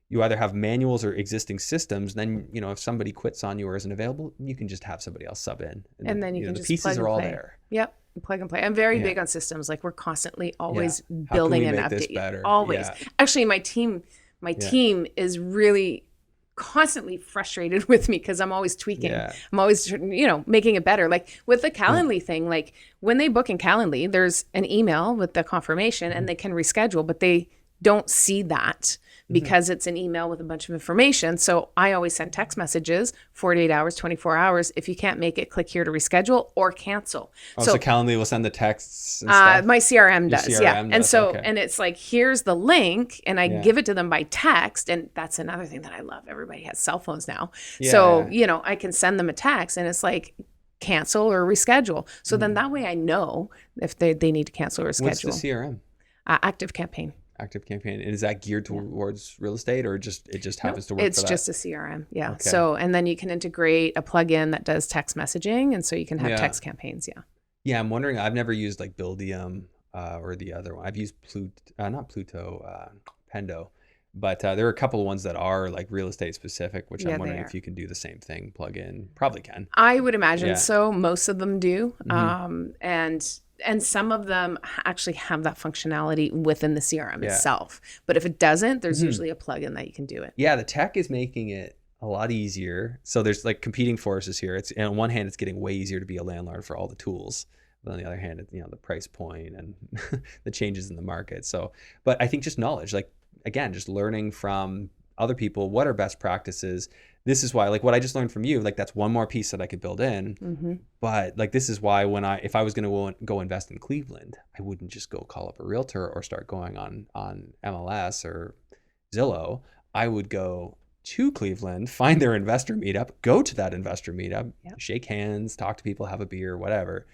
you either have manuals or existing systems. Then, if somebody quits on you or isn't available, you can just have somebody else sub in. And then you can the just pieces are all there. Yep. Plug and play. I'm very big on systems. Like we're constantly always building and updating. Always. Yeah. Actually, my team is really constantly frustrated with me because I'm always tweaking. I'm always, making it better. Like with the Calendly thing, like when they book in Calendly, there's an email with the confirmation and they can reschedule, but they don't see that because it's an email with a bunch of information. So I always send text messages, 48 hours, 24 hours. If you can't make it, click here to reschedule or cancel. So Calendly will send the texts and stuff? My CRM does, CRM does. And it's like, here's the link, and I give it to them by text. And that's another thing that I love. Everybody has cell phones now. So, I can send them a text and it's like, cancel or reschedule. So then that way I know if they need to cancel or reschedule. What's the CRM? Active Campaign. Active Campaign. And is that geared towards real estate, or it just happens to work it's for that? just a CRM. Yeah. Okay. So, and then you can integrate a plugin that does text messaging. And so you can have text campaigns. Yeah. Yeah. I'm wondering, I've never used like Buildium or the other one. I've used Pendo, but there are a couple of ones that are like real estate specific, which I'm wondering if you can do the same thing, plug in. Probably can. I would imagine so. Most of them do. And some of them actually have that functionality within the CRM itself. But if it doesn't, there's usually a plugin that you can do it. Yeah, the tech is making it a lot easier. So there's like competing forces here. And on one hand, it's getting way easier to be a landlord for all the tools. But on the other hand, the price point and the changes in the market. So, but I think just knowledge, like again, just learning from other people, what are best practices. This is why, like what I just learned from you, like that's one more piece that I could build in. But like, this is why if I was going to go invest in Cleveland, I wouldn't just go call up a realtor or start going on MLS or Zillow. I would go to Cleveland, find their investor meetup, go to that investor meetup, shake hands, talk to people, have a beer, whatever,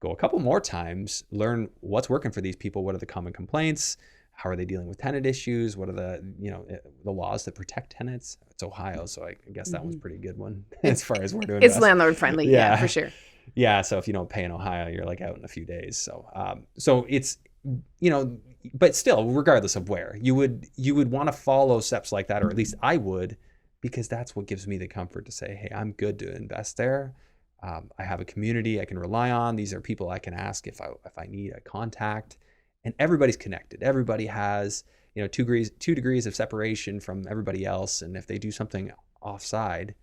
go a couple more times, learn what's working for these people. What are the common complaints? How are they dealing with tenant issues? What are the laws that protect tenants? It's Ohio, so I guess that one's a pretty good one as far as where to invest. It's landlord friendly, yeah, for sure. Yeah, so if you don't pay in Ohio, you're like out in a few days. So it's but still, regardless of where, you would want to follow steps like that, or at least I would, because that's what gives me the comfort to say, hey, I'm good to invest there. I have a community I can rely on. These are people I can ask if I need a contact. And everybody's connected. Everybody has, 2 degrees of separation from everybody else. And if they do something offside,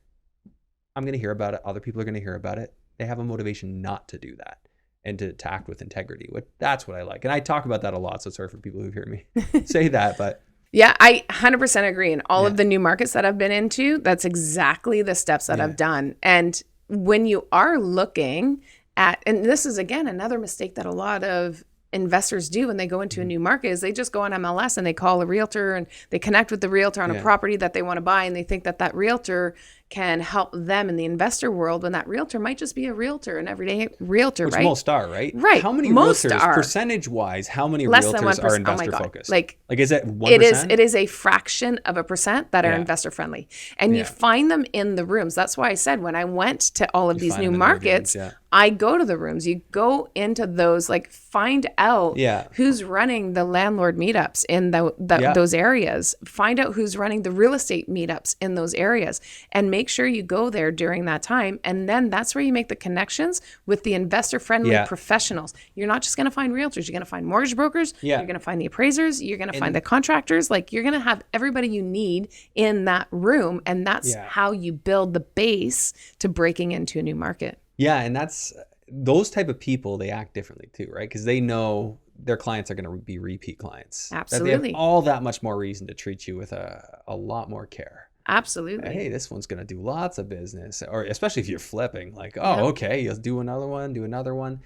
I'm going to hear about it. Other people are going to hear about it. They have a motivation not to do that and to act with integrity. That's what I like. And I talk about that a lot. So sorry for people who hear me say that, but. Yeah, I 100% agree. In all of the new markets that I've been into, that's exactly the steps that I've done. And when you are looking at, and this is again, another mistake that a lot of investors do when they go into a new market, is they just go on MLS and they call a realtor and they connect with the realtor on a property that they want to buy, and they think that realtor can help them in the investor world, when that realtor might just be a realtor, an everyday realtor, which right? most are, right? Right. How many most realtors, are. percentage-wise, how many Less than realtors 1%. are investor focused? Like is it 1%? It is a fraction of a percent that are investor friendly. And you find them in the rooms. That's why I said when I went to all of these new markets, I go to the rooms. You go into those, like find out who's running the landlord meetups in those areas. Find out who's running the real estate meetups in those areas, and make sure you go there during that time. And then that's where you make the connections with the investor-friendly professionals. You're not just going to find realtors. You're going to find mortgage brokers. You're going to find the appraisers. You're going to find the contractors. Like, you're going to have everybody you need in that room. And that's how you build the base to breaking into a new market. Yeah. And that's those type of people, they act differently too, right? Because they know their clients are going to be repeat clients. Absolutely. That they have all that much more reason to treat you with a lot more care. Absolutely. Hey, this one's going to do lots of business, or especially if you're flipping, like, oh, okay, you'll do another one.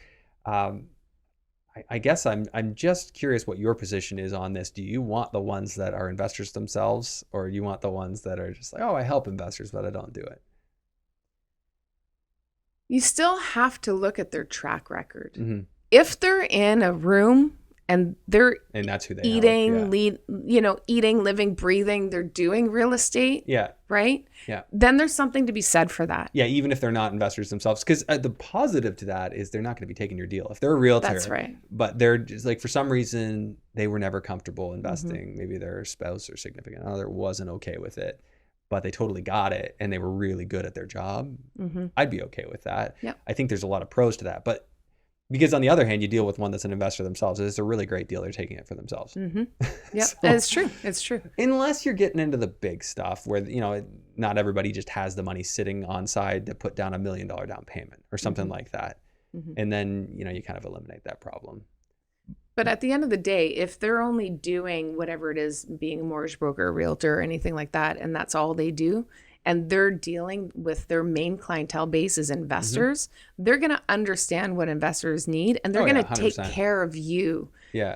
I guess I'm just curious what your position is on this. Do you want the ones that are investors themselves, or do you want the ones that are just like, oh, I help investors, but I don't do it? You still have to look at their track record. Mm-hmm. If they're in a room and that's who they eating, eating, living, breathing, they're doing real estate, right? Yeah. Then there's something to be said for that. Yeah, even if they're not investors themselves, because the positive to that is they're not going to be taking your deal. If they're a realtor, that's right. But they're just like, for some reason, they were never comfortable investing. Mm-hmm. Maybe their spouse or significant other wasn't okay with it, but they totally got it and they were really good at their job. Mm-hmm. I'd be okay with that. Yep. I think there's a lot of pros to that, but because on the other hand, you deal with one that's an investor themselves. It's a really great deal. They're taking it for themselves. Mm-hmm. Yeah, so, it's true. It's true. Unless you're getting into the big stuff where, not everybody just has the money sitting on side to put down $1 million down payment or something like that. Mm-hmm. And then, you kind of eliminate that problem. But at the end of the day, if they're only doing whatever it is, being a mortgage broker, a realtor, or anything like that, and that's all they do, and they're dealing with their main clientele base as investors, they're going to understand what investors need, and they're going to take care of you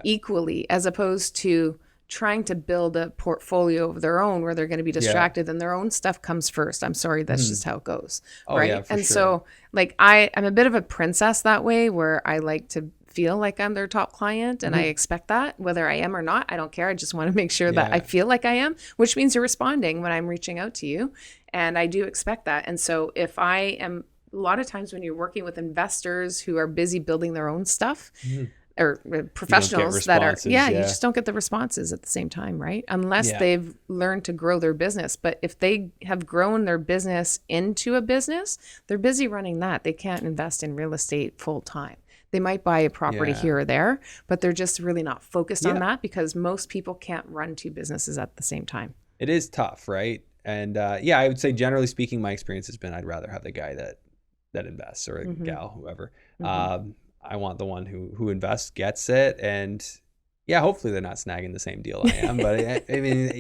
equally, as opposed to trying to build a portfolio of their own where they're going to be distracted and their own stuff comes first. I'm sorry, that's just how it goes. Right. Yeah, and so like I'm a bit of a princess that way, where I like to feel like I'm their top client, and I expect that whether I am or not. I don't care. I just want to make sure that I feel like I am, which means you're responding when I'm reaching out to you. And I do expect that. And so if I am, a lot of times when you're working with investors who are busy building their own stuff, or professionals that are, you just don't get the responses at the same time, right? Unless they've learned to grow their business. But if they have grown their business into a business, they're busy running that. They can't invest in real estate full time. They might buy a property here or there, but they're just really not focused on that, because most people can't run two businesses at the same time. It is tough, right? And I would say generally speaking, my experience has been I'd rather have the guy that invests, or a gal, whoever. I want the one who invests, gets it, and hopefully they're not snagging the same deal I am. But I mean,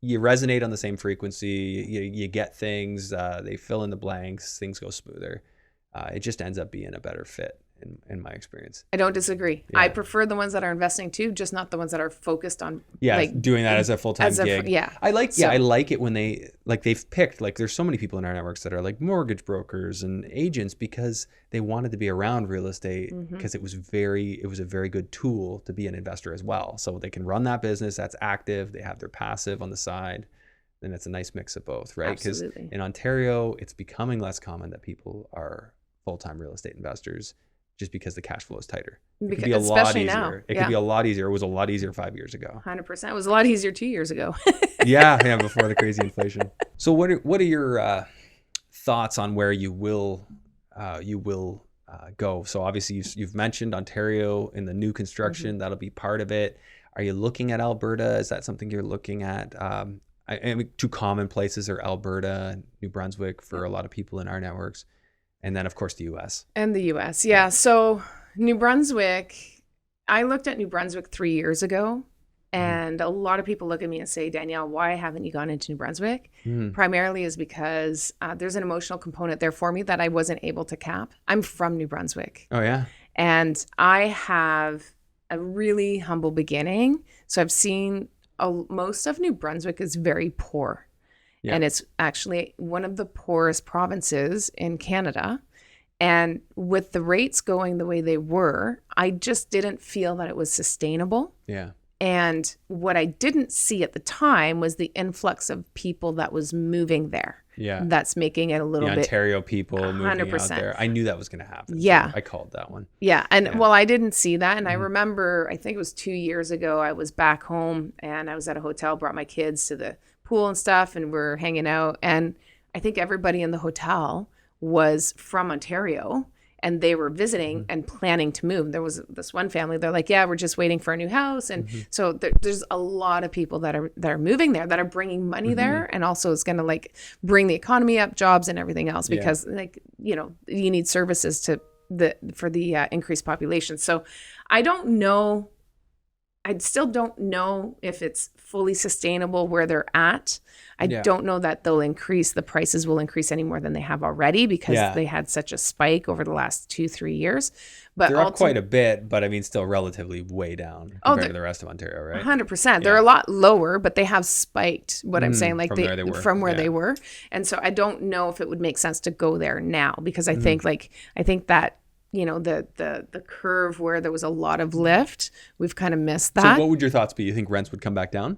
you resonate on the same frequency. You get things. They fill in the blanks. Things go smoother. It just ends up being a better fit in my experience. I don't disagree. I prefer the ones that are investing too, just not the ones that are focused on doing that as a full-time gig. I like it when they've picked, like, there's so many people in our networks that are like mortgage brokers and agents, because they wanted to be around real estate, because it was a very good tool to be an investor as well. So they can run that business that's active, they have their passive on the side, then it's a nice mix of both, right? Because in Ontario, it's becoming less common that people are full-time real estate investors, just because the cash flow is tighter. It could be a lot easier. Now. It could be a lot easier. It was a lot easier 5 years ago. 100%. It was a lot easier 2 years ago. Before the crazy inflation. So what are your thoughts on where you will go? So obviously you've mentioned Ontario in the new construction. That'll be part of it. Are you looking at Alberta? Is that something you're looking at? I mean, two common places are Alberta, New Brunswick for a lot of people in our networks. And then, of course, the U.S. And the U.S. Yeah. So New Brunswick, I looked at New Brunswick 3 years ago, and a lot of people look at me and say, Danielle, why haven't you gone into New Brunswick? Primarily is because there's an emotional component there for me that I wasn't able to cap. I'm from New Brunswick. Oh, yeah. And I have a really humble beginning. So I've seen most of New Brunswick is very poor. Yeah. And it's actually one of the poorest provinces in Canada. And with the rates going the way they were, I just didn't feel that it was sustainable. Yeah. And what I didn't see at the time was the influx of people that was moving there. Yeah. That's making it a little bit. Ontario people 100%. Moving out there. I knew that was going to happen. Yeah. So I called that one. Yeah. And well, I didn't see that. And I remember, I think it was 2 years ago, I was back home and I was at a hotel, brought my kids to the pool and stuff, and we're hanging out. And I think everybody in the hotel was from Ontario, and they were visiting and planning to move. There was this one family, they're like, yeah, we're just waiting for a new house. And so there's a lot of people that are moving there, that are bringing money there, and also is going to like bring the economy up, jobs and everything else, because like, you know, you need services for the increased population. So I don't know. I still don't know if it's fully sustainable where they're at. I don't know that the prices will increase any more than they have already, because they had such a spike over the last 2-3 years. But they're up quite a bit, but I mean, still relatively way down compared to the rest of Ontario, right? 100%. They're a lot lower, but they have spiked. What I'm saying, like from where they were. And so I don't know if it would make sense to go there now, because I think that, you know, the curve where there was a lot of lift, we've kind of missed that. So what would your thoughts be? You think rents would come back down?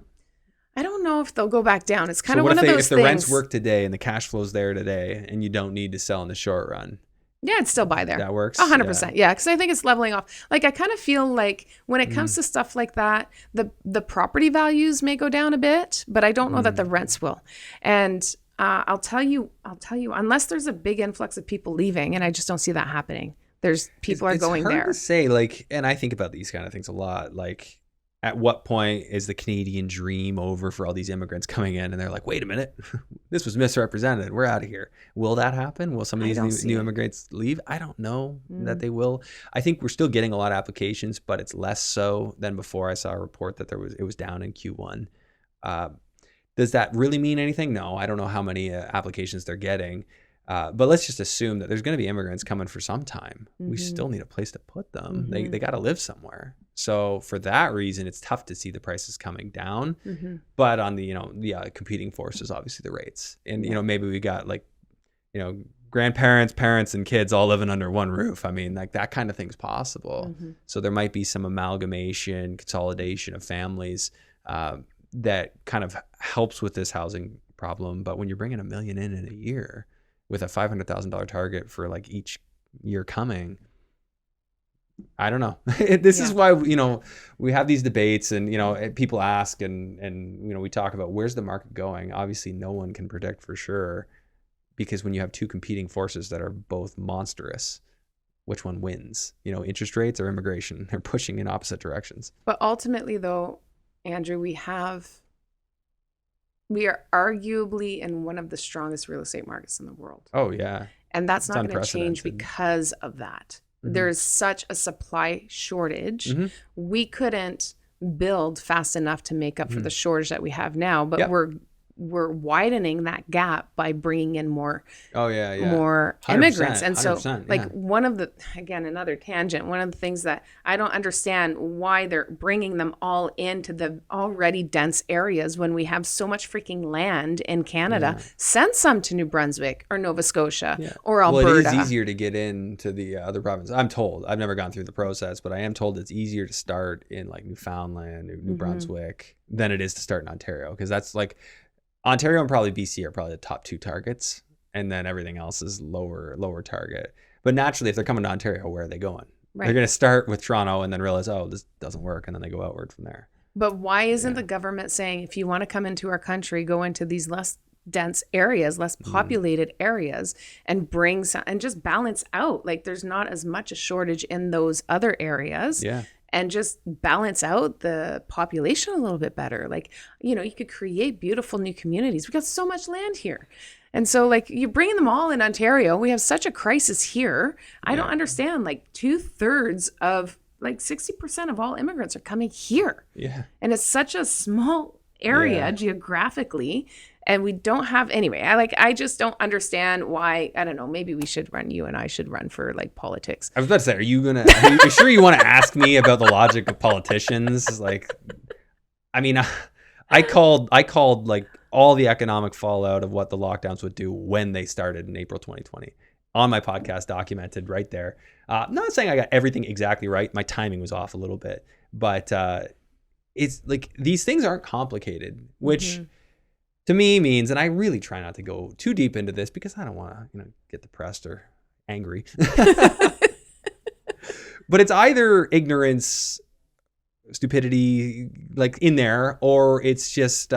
I don't know if they'll go back down. It's kind of one of those things. If the rents work today and the cash flow's there today, and you don't need to sell in the short run? Yeah, I'd still buy there. That works? 100%. Yeah, because I think it's leveling off. Like, I kind of feel like when it comes to stuff like that, the property values may go down a bit, but I don't know that the rents will. And I'll tell you, unless there's a big influx of people leaving, and I just don't see that happening. People are going there. It's hard to say, like, and I think about these kind of things a lot. Like, at what point is the Canadian dream over for all these immigrants coming in, and they're like, wait a minute, this was misrepresented, we're out of here? Will that happen? Will some of these new immigrants leave? I don't know that they will. I think we're still getting a lot of applications, but it's less so than before. I saw a report that it was down in Q1. Does that really mean anything? No, I don't know how many applications they're getting. But let's just assume that there's going to be immigrants coming for some time. We still need a place to put them. They got to live somewhere. So for that reason, it's tough to see the prices coming down. But on the competing forces, obviously the rates. And maybe we got like grandparents, parents, and kids all living under one roof. I mean, like that kind of thing's possible. So there might be some amalgamation, consolidation of families that kind of helps with this housing problem. But when you're bringing $1 million in a year, with a $500,000 target for like each year coming, I don't know. This is why, we have these debates, and, people ask and we talk about where's the market going. Obviously no one can predict for sure, because when you have two competing forces that are both monstrous, which one wins? Interest rates or immigration? They're pushing in opposite directions. But ultimately though, Andrew, we are arguably in one of the strongest real estate markets in the world. Oh, yeah. And that's not going to change because of that. There's such a supply shortage. We couldn't build fast enough to make up for the shortage that we have now, but we're widening that gap by bringing in more more immigrants. And so one of the, again, another tangent, one of the things that I don't understand why they're bringing them all into the already dense areas when we have so much freaking land in Canada. Send some to New Brunswick or Nova Scotia or Alberta. Well, it is easier to get into the other provinces. I'm told. I've never gone through the process, but I am told it's easier to start in like Newfoundland, New Brunswick than it is to start in Ontario, because that's like Ontario and probably BC are probably the top two targets, and then everything else is lower target. But naturally, if they're coming to Ontario, where are they going? Right. They're going to start with Toronto and then realize, oh, this doesn't work, and then they go outward from there. But why isn't the government saying, if you want to come into our country, go into these less dense areas, less populated areas, and bring some, and just balance out? Like, there's not as much a shortage in those other areas. Yeah. And just balance out the population a little bit better. Like, you could create beautiful new communities. We've got so much land here. And so, like, you're bringing them all in Ontario. We have such a crisis here. I don't understand. Like, 2/3 of, like, 60% of all immigrants are coming here. Yeah. And it's such a small area geographically. And we don't have, anyway, I just don't understand why. I don't know, maybe you and I should run for like politics. I was about to say, are you sure you want to ask me about the logic of politicians? Like, I mean, I called like all the economic fallout of what the lockdowns would do when they started in April 2020 on my podcast, documented right there. Not saying I got everything exactly right. My timing was off a little bit, but it's like, these things aren't complicated, which to me means, and I really try not to go too deep into this because I don't want to, get depressed or angry. But it's either ignorance, stupidity, like in there, or it's just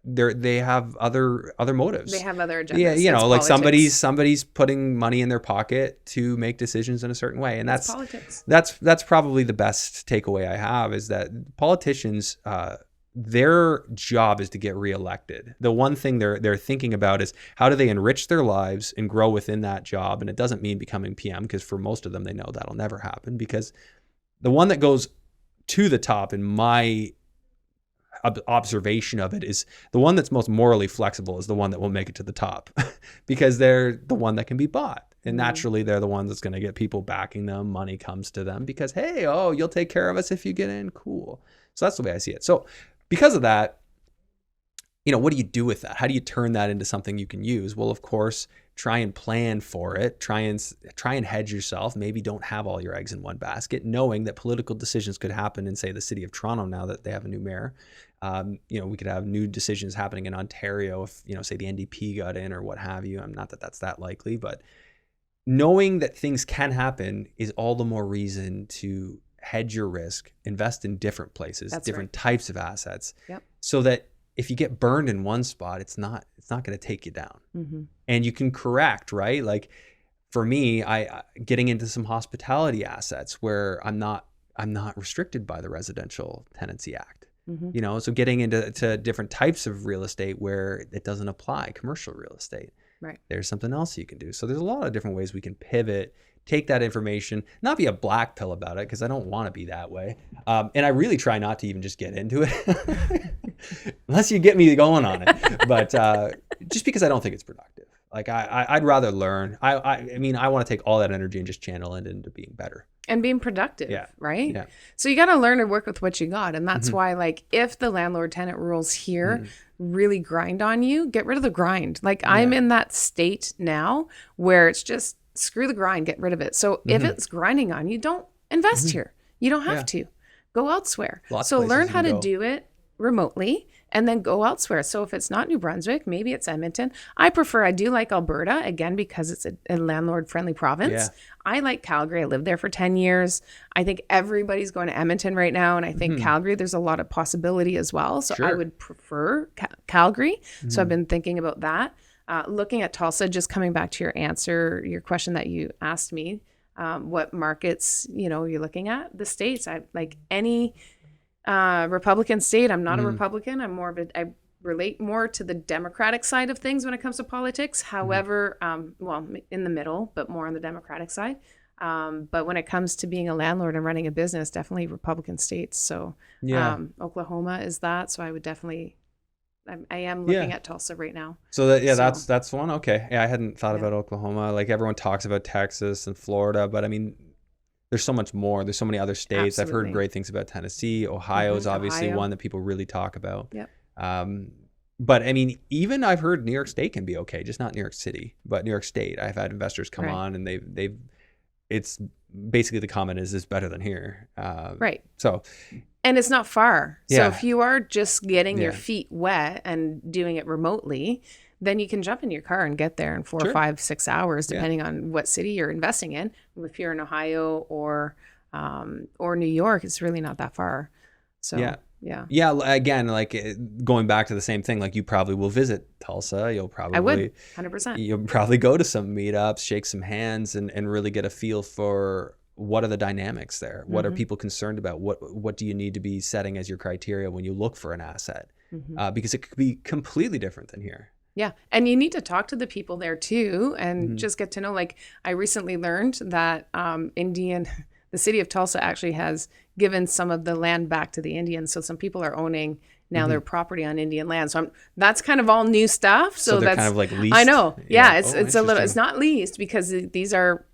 they have other motives. They have other agendas. Yeah, you know, It's like politics. somebody's putting money in their pocket to make decisions in a certain way, and It's politics. that's probably the best takeaway I have, is that politicians, their job is to get reelected. The one thing they're thinking about is how do they enrich their lives and grow within that job. And it doesn't mean becoming PM, because for most of them, they know that'll never happen, because the one that goes to the top, in my observation of it, is the one that's most morally flexible is the one that will make it to the top because they're the one that can be bought. And naturally, they're the ones that's going to get people backing them. Money comes to them because, hey, oh, you'll take care of us if you get in. Cool. So that's the way I see it. So because of that, you know, what do you do with that? How do you turn that into something you can use? Well, of course, try and plan for it. Try and hedge yourself. Maybe don't have all your eggs in one basket, knowing that political decisions could happen in, say, the city of Toronto now that they have a new mayor. You know, we could have new decisions happening in Ontario if, you know, say the NDP got in or what have you. I'm not that that's that likely, but knowing that things can happen is all the more reason to hedge your risk, invest in different places, different types of assets, so that if you get burned in one spot, it's not going to take you down. And you can correct, right? Like for me, I getting into some hospitality assets where I'm not restricted by the Residential Tenancy Act. You know, so getting into different types of real estate where it doesn't apply, commercial real estate. Right. There's something else you can do. So there's a lot of different ways we can pivot, take that information, not be a black pill about it, because I don't want to be that way. And I really try not to even just get into it unless you get me going on it. But just because I don't think it's productive. Like I'd rather learn. I mean, I want to take all that energy and just channel it into being better. And being productive, right? Yeah. So you got to learn to work with what you got. And that's why, like, if the landlord tenant rules here really grind on you, get rid of the grind. Like I'm in that state now where it's just screw the grind, get rid of it. So if it's grinding on you, don't invest here. You don't have to. Go elsewhere. So learn how to do it remotely and then go elsewhere. So if it's not New Brunswick, maybe it's Edmonton. I do like Alberta, again, because it's a landlord-friendly province. I like Calgary. I lived there for 10 years. I think everybody's going to Edmonton right now. And I think Calgary, there's a lot of possibility as well. So I would prefer Calgary. So I've been thinking about that. Looking at Tulsa, just coming back to your question that you asked me, what markets, you know, you're looking at. The states, I like any Republican state. I'm not a Republican. I'm more of I relate more to the Democratic side of things when it comes to politics. However, well, in the middle, but more on the Democratic side. But when it comes to being a landlord and running a business, definitely Republican states. So Oklahoma is that. So I would definitely, I am looking at Tulsa right now. So that's one. Okay. Yeah, I hadn't thought about Oklahoma. Like everyone talks about Texas and Florida, but I mean, there's so much more. There's so many other states. Absolutely. I've heard great things about Tennessee. Ohio is obviously one that people really talk about. But I mean, even I've heard New York State can be okay, just not New York City, but New York State. I've had investors come on and it's basically the comment is it's better than here. So. And it's not far. So if you are just getting your feet wet and doing it remotely, then you can jump in your car and get there in 4 or 5, 6 hours, depending on what city you're investing in. If you're in Ohio or New York, it's really not that far. So again, like going back to the same thing, like you probably will visit Tulsa. I would 100%. You'll probably go to some meetups, shake some hands, and really get a feel for what are the dynamics there. What are people concerned about? What do you need to be setting as your criteria when you look for an asset? Because it could be completely different than here. Yeah. And you need to talk to the people there too and just get to know, like I recently learned that the city of Tulsa actually has given some of the land back to the Indians. So some people are owning now their property on Indian land. So that's kind of all new stuff. So they're that's kind of like leased. I know. Yeah. It's a little, it's not leased because these are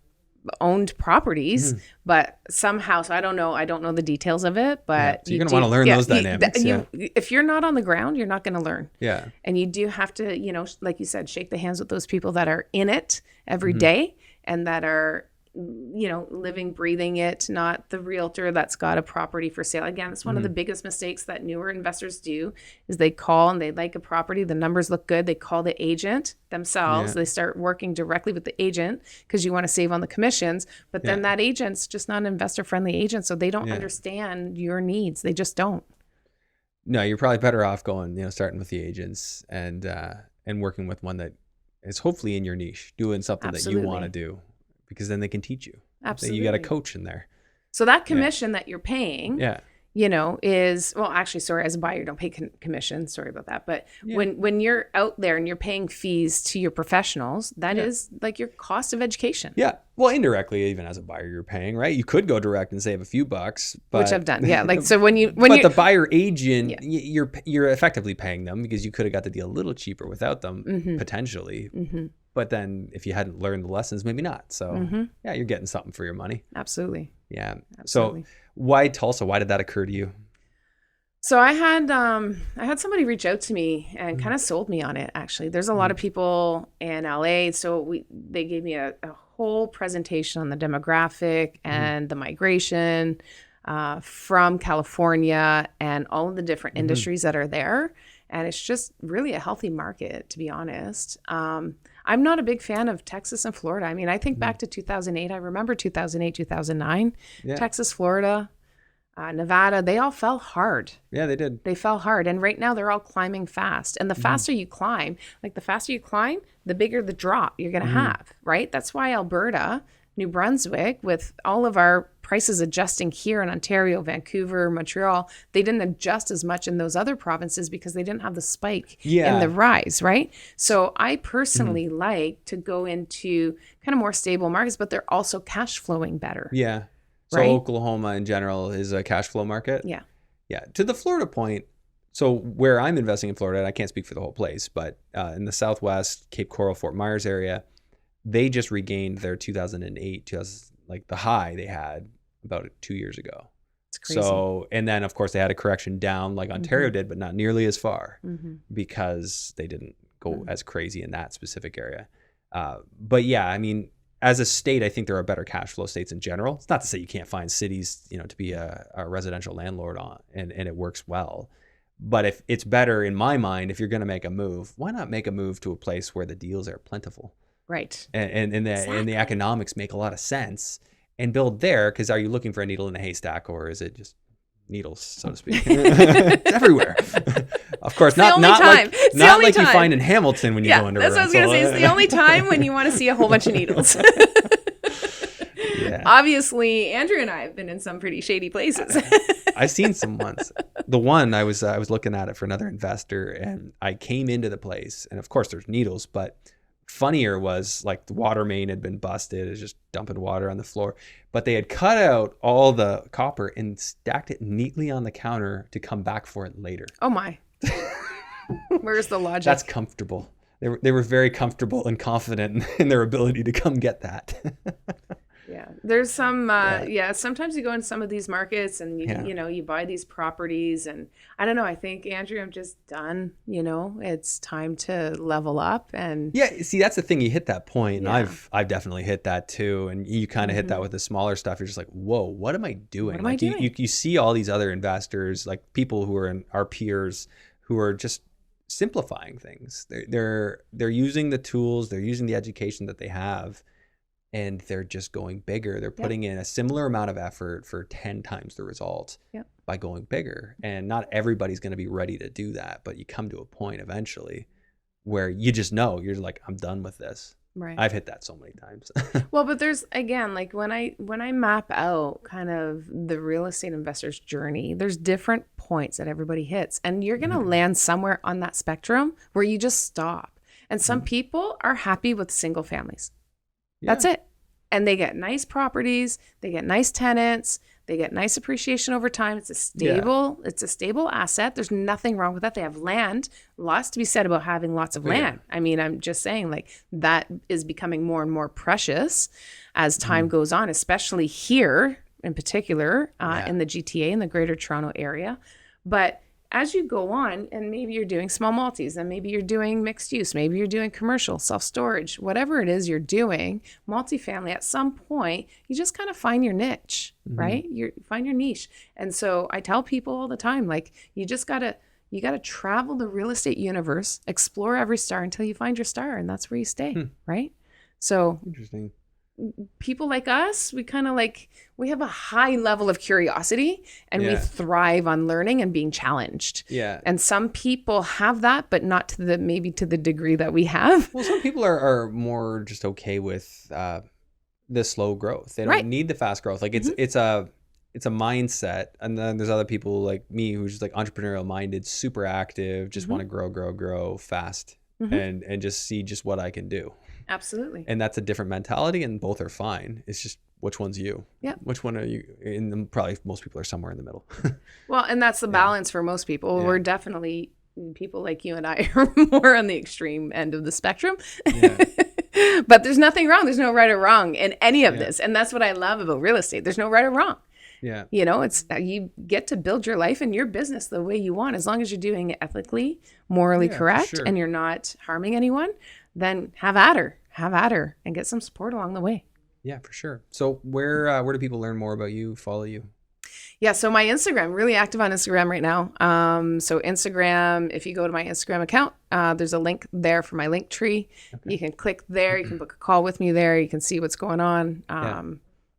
owned properties, but somehow, so I don't know the details of it, but so you're going to want to learn those dynamics. If you're not on the ground, you're not going to learn. Yeah. And you do have to, you know, like you said, shake the hands with those people that are in it every day and that are, you know, living, breathing it, not the realtor that's got a property for sale. Again, it's one of the biggest mistakes that newer investors do is they call and they like a property. The numbers look good. They call the agent themselves. They start working directly with the agent because you want to save on the commissions. But then that agent's just not an investor-friendly agent. So they don't understand your needs. They just don't. No, you're probably better off going, starting with the agents and working with one that is hopefully in your niche, doing something that you want to do, because then they can teach you. Absolutely. You got a coach in there. So that commission that you're paying, is, well, actually, sorry, as a buyer, you don't pay commission. Sorry about that. But when you're out there and you're paying fees to your professionals, that is like your cost of education. Yeah. Well, indirectly, even as a buyer, you're paying, right? You could go direct and save a few bucks, but, which I've done. Yeah. Like, so when the buyer agent, you're effectively paying them because you could have got the deal a little cheaper without them, potentially. Mm-hmm. But then if you hadn't learned the lessons, maybe not. So you're getting something for your money. Absolutely. Yeah. Absolutely. So why Tulsa? Why did that occur to you? So I had somebody reach out to me and kind of sold me on it. Actually, there's a lot of people in LA. So they gave me a whole presentation on the demographic and the migration from California and all of the different industries that are there. And it's just really a healthy market, to be honest. I'm not a big fan of Texas and Florida. I mean, I think back to 2008. I remember 2008, 2009. Yeah. Texas, Florida, Nevada, they all fell hard. Yeah, they did. They fell hard. And right now they're all climbing fast. And the faster you climb, the bigger the drop you're going to have, right? That's why Alberta, New Brunswick, with all of our prices adjusting here in Ontario, Vancouver, Montreal, they didn't adjust as much in those other provinces because they didn't have the spike in the rise, right? So I personally like to go into kind of more stable markets, but they're also cash flowing better. Yeah. So Oklahoma in general is a cash flow market? Yeah. Yeah. To the Florida point, so where I'm investing in Florida, and I can't speak for the whole place, but in the Southwest, Cape Coral, Fort Myers area, they just regained their 2008, like the high they had about 2 years ago. It's crazy. So, and then of course they had a correction down like Ontario did, but not nearly as far because they didn't go as crazy in that specific area. But yeah, I mean, as a state, I think there are better cash flow states in general. It's not to say you can't find cities, to be a residential landlord on, and it works well. But if it's better in my mind, if you're going to make a move, why not make a move to a place where the deals are plentiful? Right. And the economics make a lot of sense, and build there, because are you looking for a needle in a haystack, or is it just needles, so to speak? It's everywhere. Of course, not like you find in Hamilton when you go into a rental. That's what I was going to say. It's the only time when you want to see a whole bunch of needles. Obviously, Andrew and I have been in some pretty shady places. I've seen some ones. The one I was looking at it for another investor, and I came into the place, and of course there's needles, but funnier was like the water main had been busted. It was just dumping water on the floor, but they had cut out all the copper and stacked it neatly on the counter to come back for it later. Oh my. Where's the logic? That's comfortable. They were very comfortable and confident in their ability to come get that. Yeah, there's some, sometimes you go in some of these markets and you buy these properties, and I don't know, I think, Andrew, I'm just done, it's time to level up. And yeah, see, that's the thing, you hit that point, and I've definitely hit that too, and you kind of hit that with the smaller stuff. You're just like, whoa, what am I doing? What am I doing? You see all these other investors, like people who are in our peers, who are just simplifying things. They're using the tools, they're using the education that they have, and they're just going bigger. They're putting in a similar amount of effort for 10 times the result by going bigger. And not everybody's going to be ready to do that, but you come to a point eventually where you just know, you're like, I'm done with this. Right. I've hit that so many times. Well, but there's, again, like when I map out kind of the real estate investor's journey, there's different points that everybody hits, and you're going to land somewhere on that spectrum where you just stop. And some people are happy with single families. That's it. And they get nice properties, they get nice tenants, they get nice appreciation over time. It's a stable asset. There's nothing wrong with that. They have land. Lots to be said about having lots of land. I mean, I'm just saying, like, that is becoming more and more precious as time goes on, especially here in particular, in the GTA, in the Greater Toronto area. But as you go on, and maybe you're doing small multis, and maybe you're doing mixed use, maybe you're doing commercial, self-storage, whatever it is you're doing, multifamily, at some point, you just kind of find your niche, right? You find your niche. And so I tell people all the time, like, you got to travel the real estate universe, explore every star until you find your star, and that's where you stay, right? So interesting. people like us, we kind of like, we have a high level of curiosity and we thrive on learning and being challenged. Yeah. And some people have that, but not to the, maybe to the degree that we have. Well, some people are more just okay with the slow growth. They don't need the fast growth. Like it's a mindset. And then there's other people like me who's just like entrepreneurial minded, super active, just want to grow fast and just see just what I can do. Absolutely. And that's a different mentality, and both are fine. It's just which one's you? Yeah. Which one are you? And probably most people are somewhere in the middle. Well, and that's the balance for most people. We're definitely, people like you and I are more on the extreme end of the spectrum. Yeah. But there's nothing wrong. There's no right or wrong in any of this. And that's what I love about real estate. There's no right or wrong. Yeah. You know, it's, you get to build your life and your business the way you want, as long as you're doing it ethically, morally correct, and you're not harming anyone. Then have at her and get some support along the way. Yeah, for sure. So where do people learn more about you, follow you? Yeah, so my Instagram, really active on Instagram right now. So Instagram, if you go to my Instagram account, there's a link there for my link tree. Okay. You can click there. You can book a call with me there. You can see what's going on.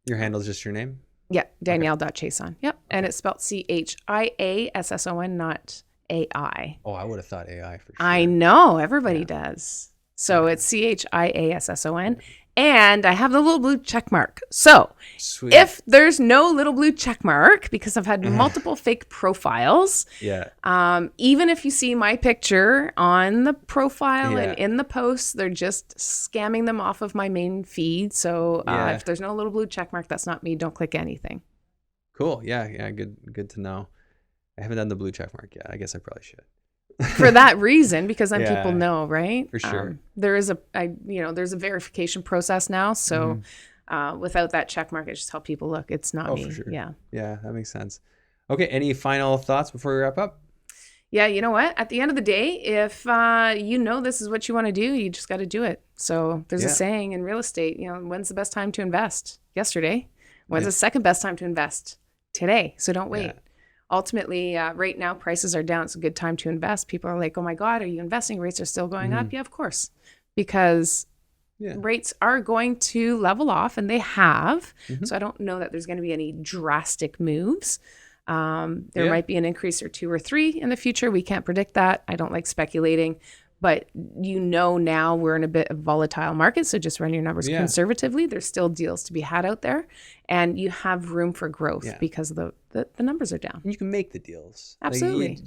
Your handle is just your name? Yeah, Danielle.Chaisson. Yep. And it's spelled Chiasson, not AI. Oh, I would have thought AI for sure. I know. Everybody does. So it's Chiasson. And I have the little blue check mark. So if there's no little blue check mark, because I've had multiple fake profiles, even if you see my picture on the profile and in the posts, they're just scamming them off of my main feed. So if there's no little blue check mark, that's not me. Don't click anything. Cool. Yeah. Good to know. I haven't done the blue check mark yet. I guess I probably should. For that reason, because then people know, right? For sure. There's a verification process now. So without that check mark, it just helps people look, it's not me. For sure. Yeah, that makes sense. Okay. Any final thoughts before we wrap up? Yeah, you know what? At the end of the day, if this is what you want to do, you just got to do it. So there's a saying in real estate, when's the best time to invest? Yesterday. When's the second best time to invest? Today. So don't wait. Ultimately, right now, prices are down. It's a good time to invest. People are like, oh my God, are you investing? Rates are still going up. Yeah, of course. Because rates are going to level off, and they have. So I don't know that there's going to be any drastic moves. There might be an increase or 2 or 3 in the future. We can't predict that. I don't like speculating. But now we're in a bit of volatile market, so just run your numbers conservatively. There's still deals to be had out there, and you have room for growth because the numbers are down. You can make the deals. Absolutely. Like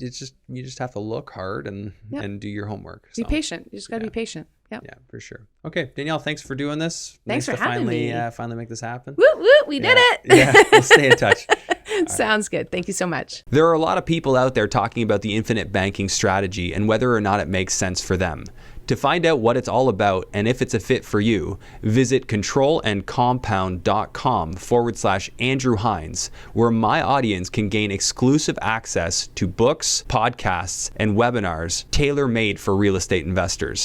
you just have to look hard and do your homework. So. Be patient. You just got to be patient. Yep. Yeah, for sure. Okay, Danielle, thanks for doing this. Thanks for having me. Finally make this happen. Woo woo, we did it. Yeah, we'll stay in touch. Sounds good. Thank you so much. There are a lot of people out there talking about the infinite banking strategy and whether or not it makes sense for them. To find out what it's all about and if it's a fit for you, visit controlandcompound.com/Andrew Hines, where my audience can gain exclusive access to books, podcasts, and webinars tailor-made for real estate investors.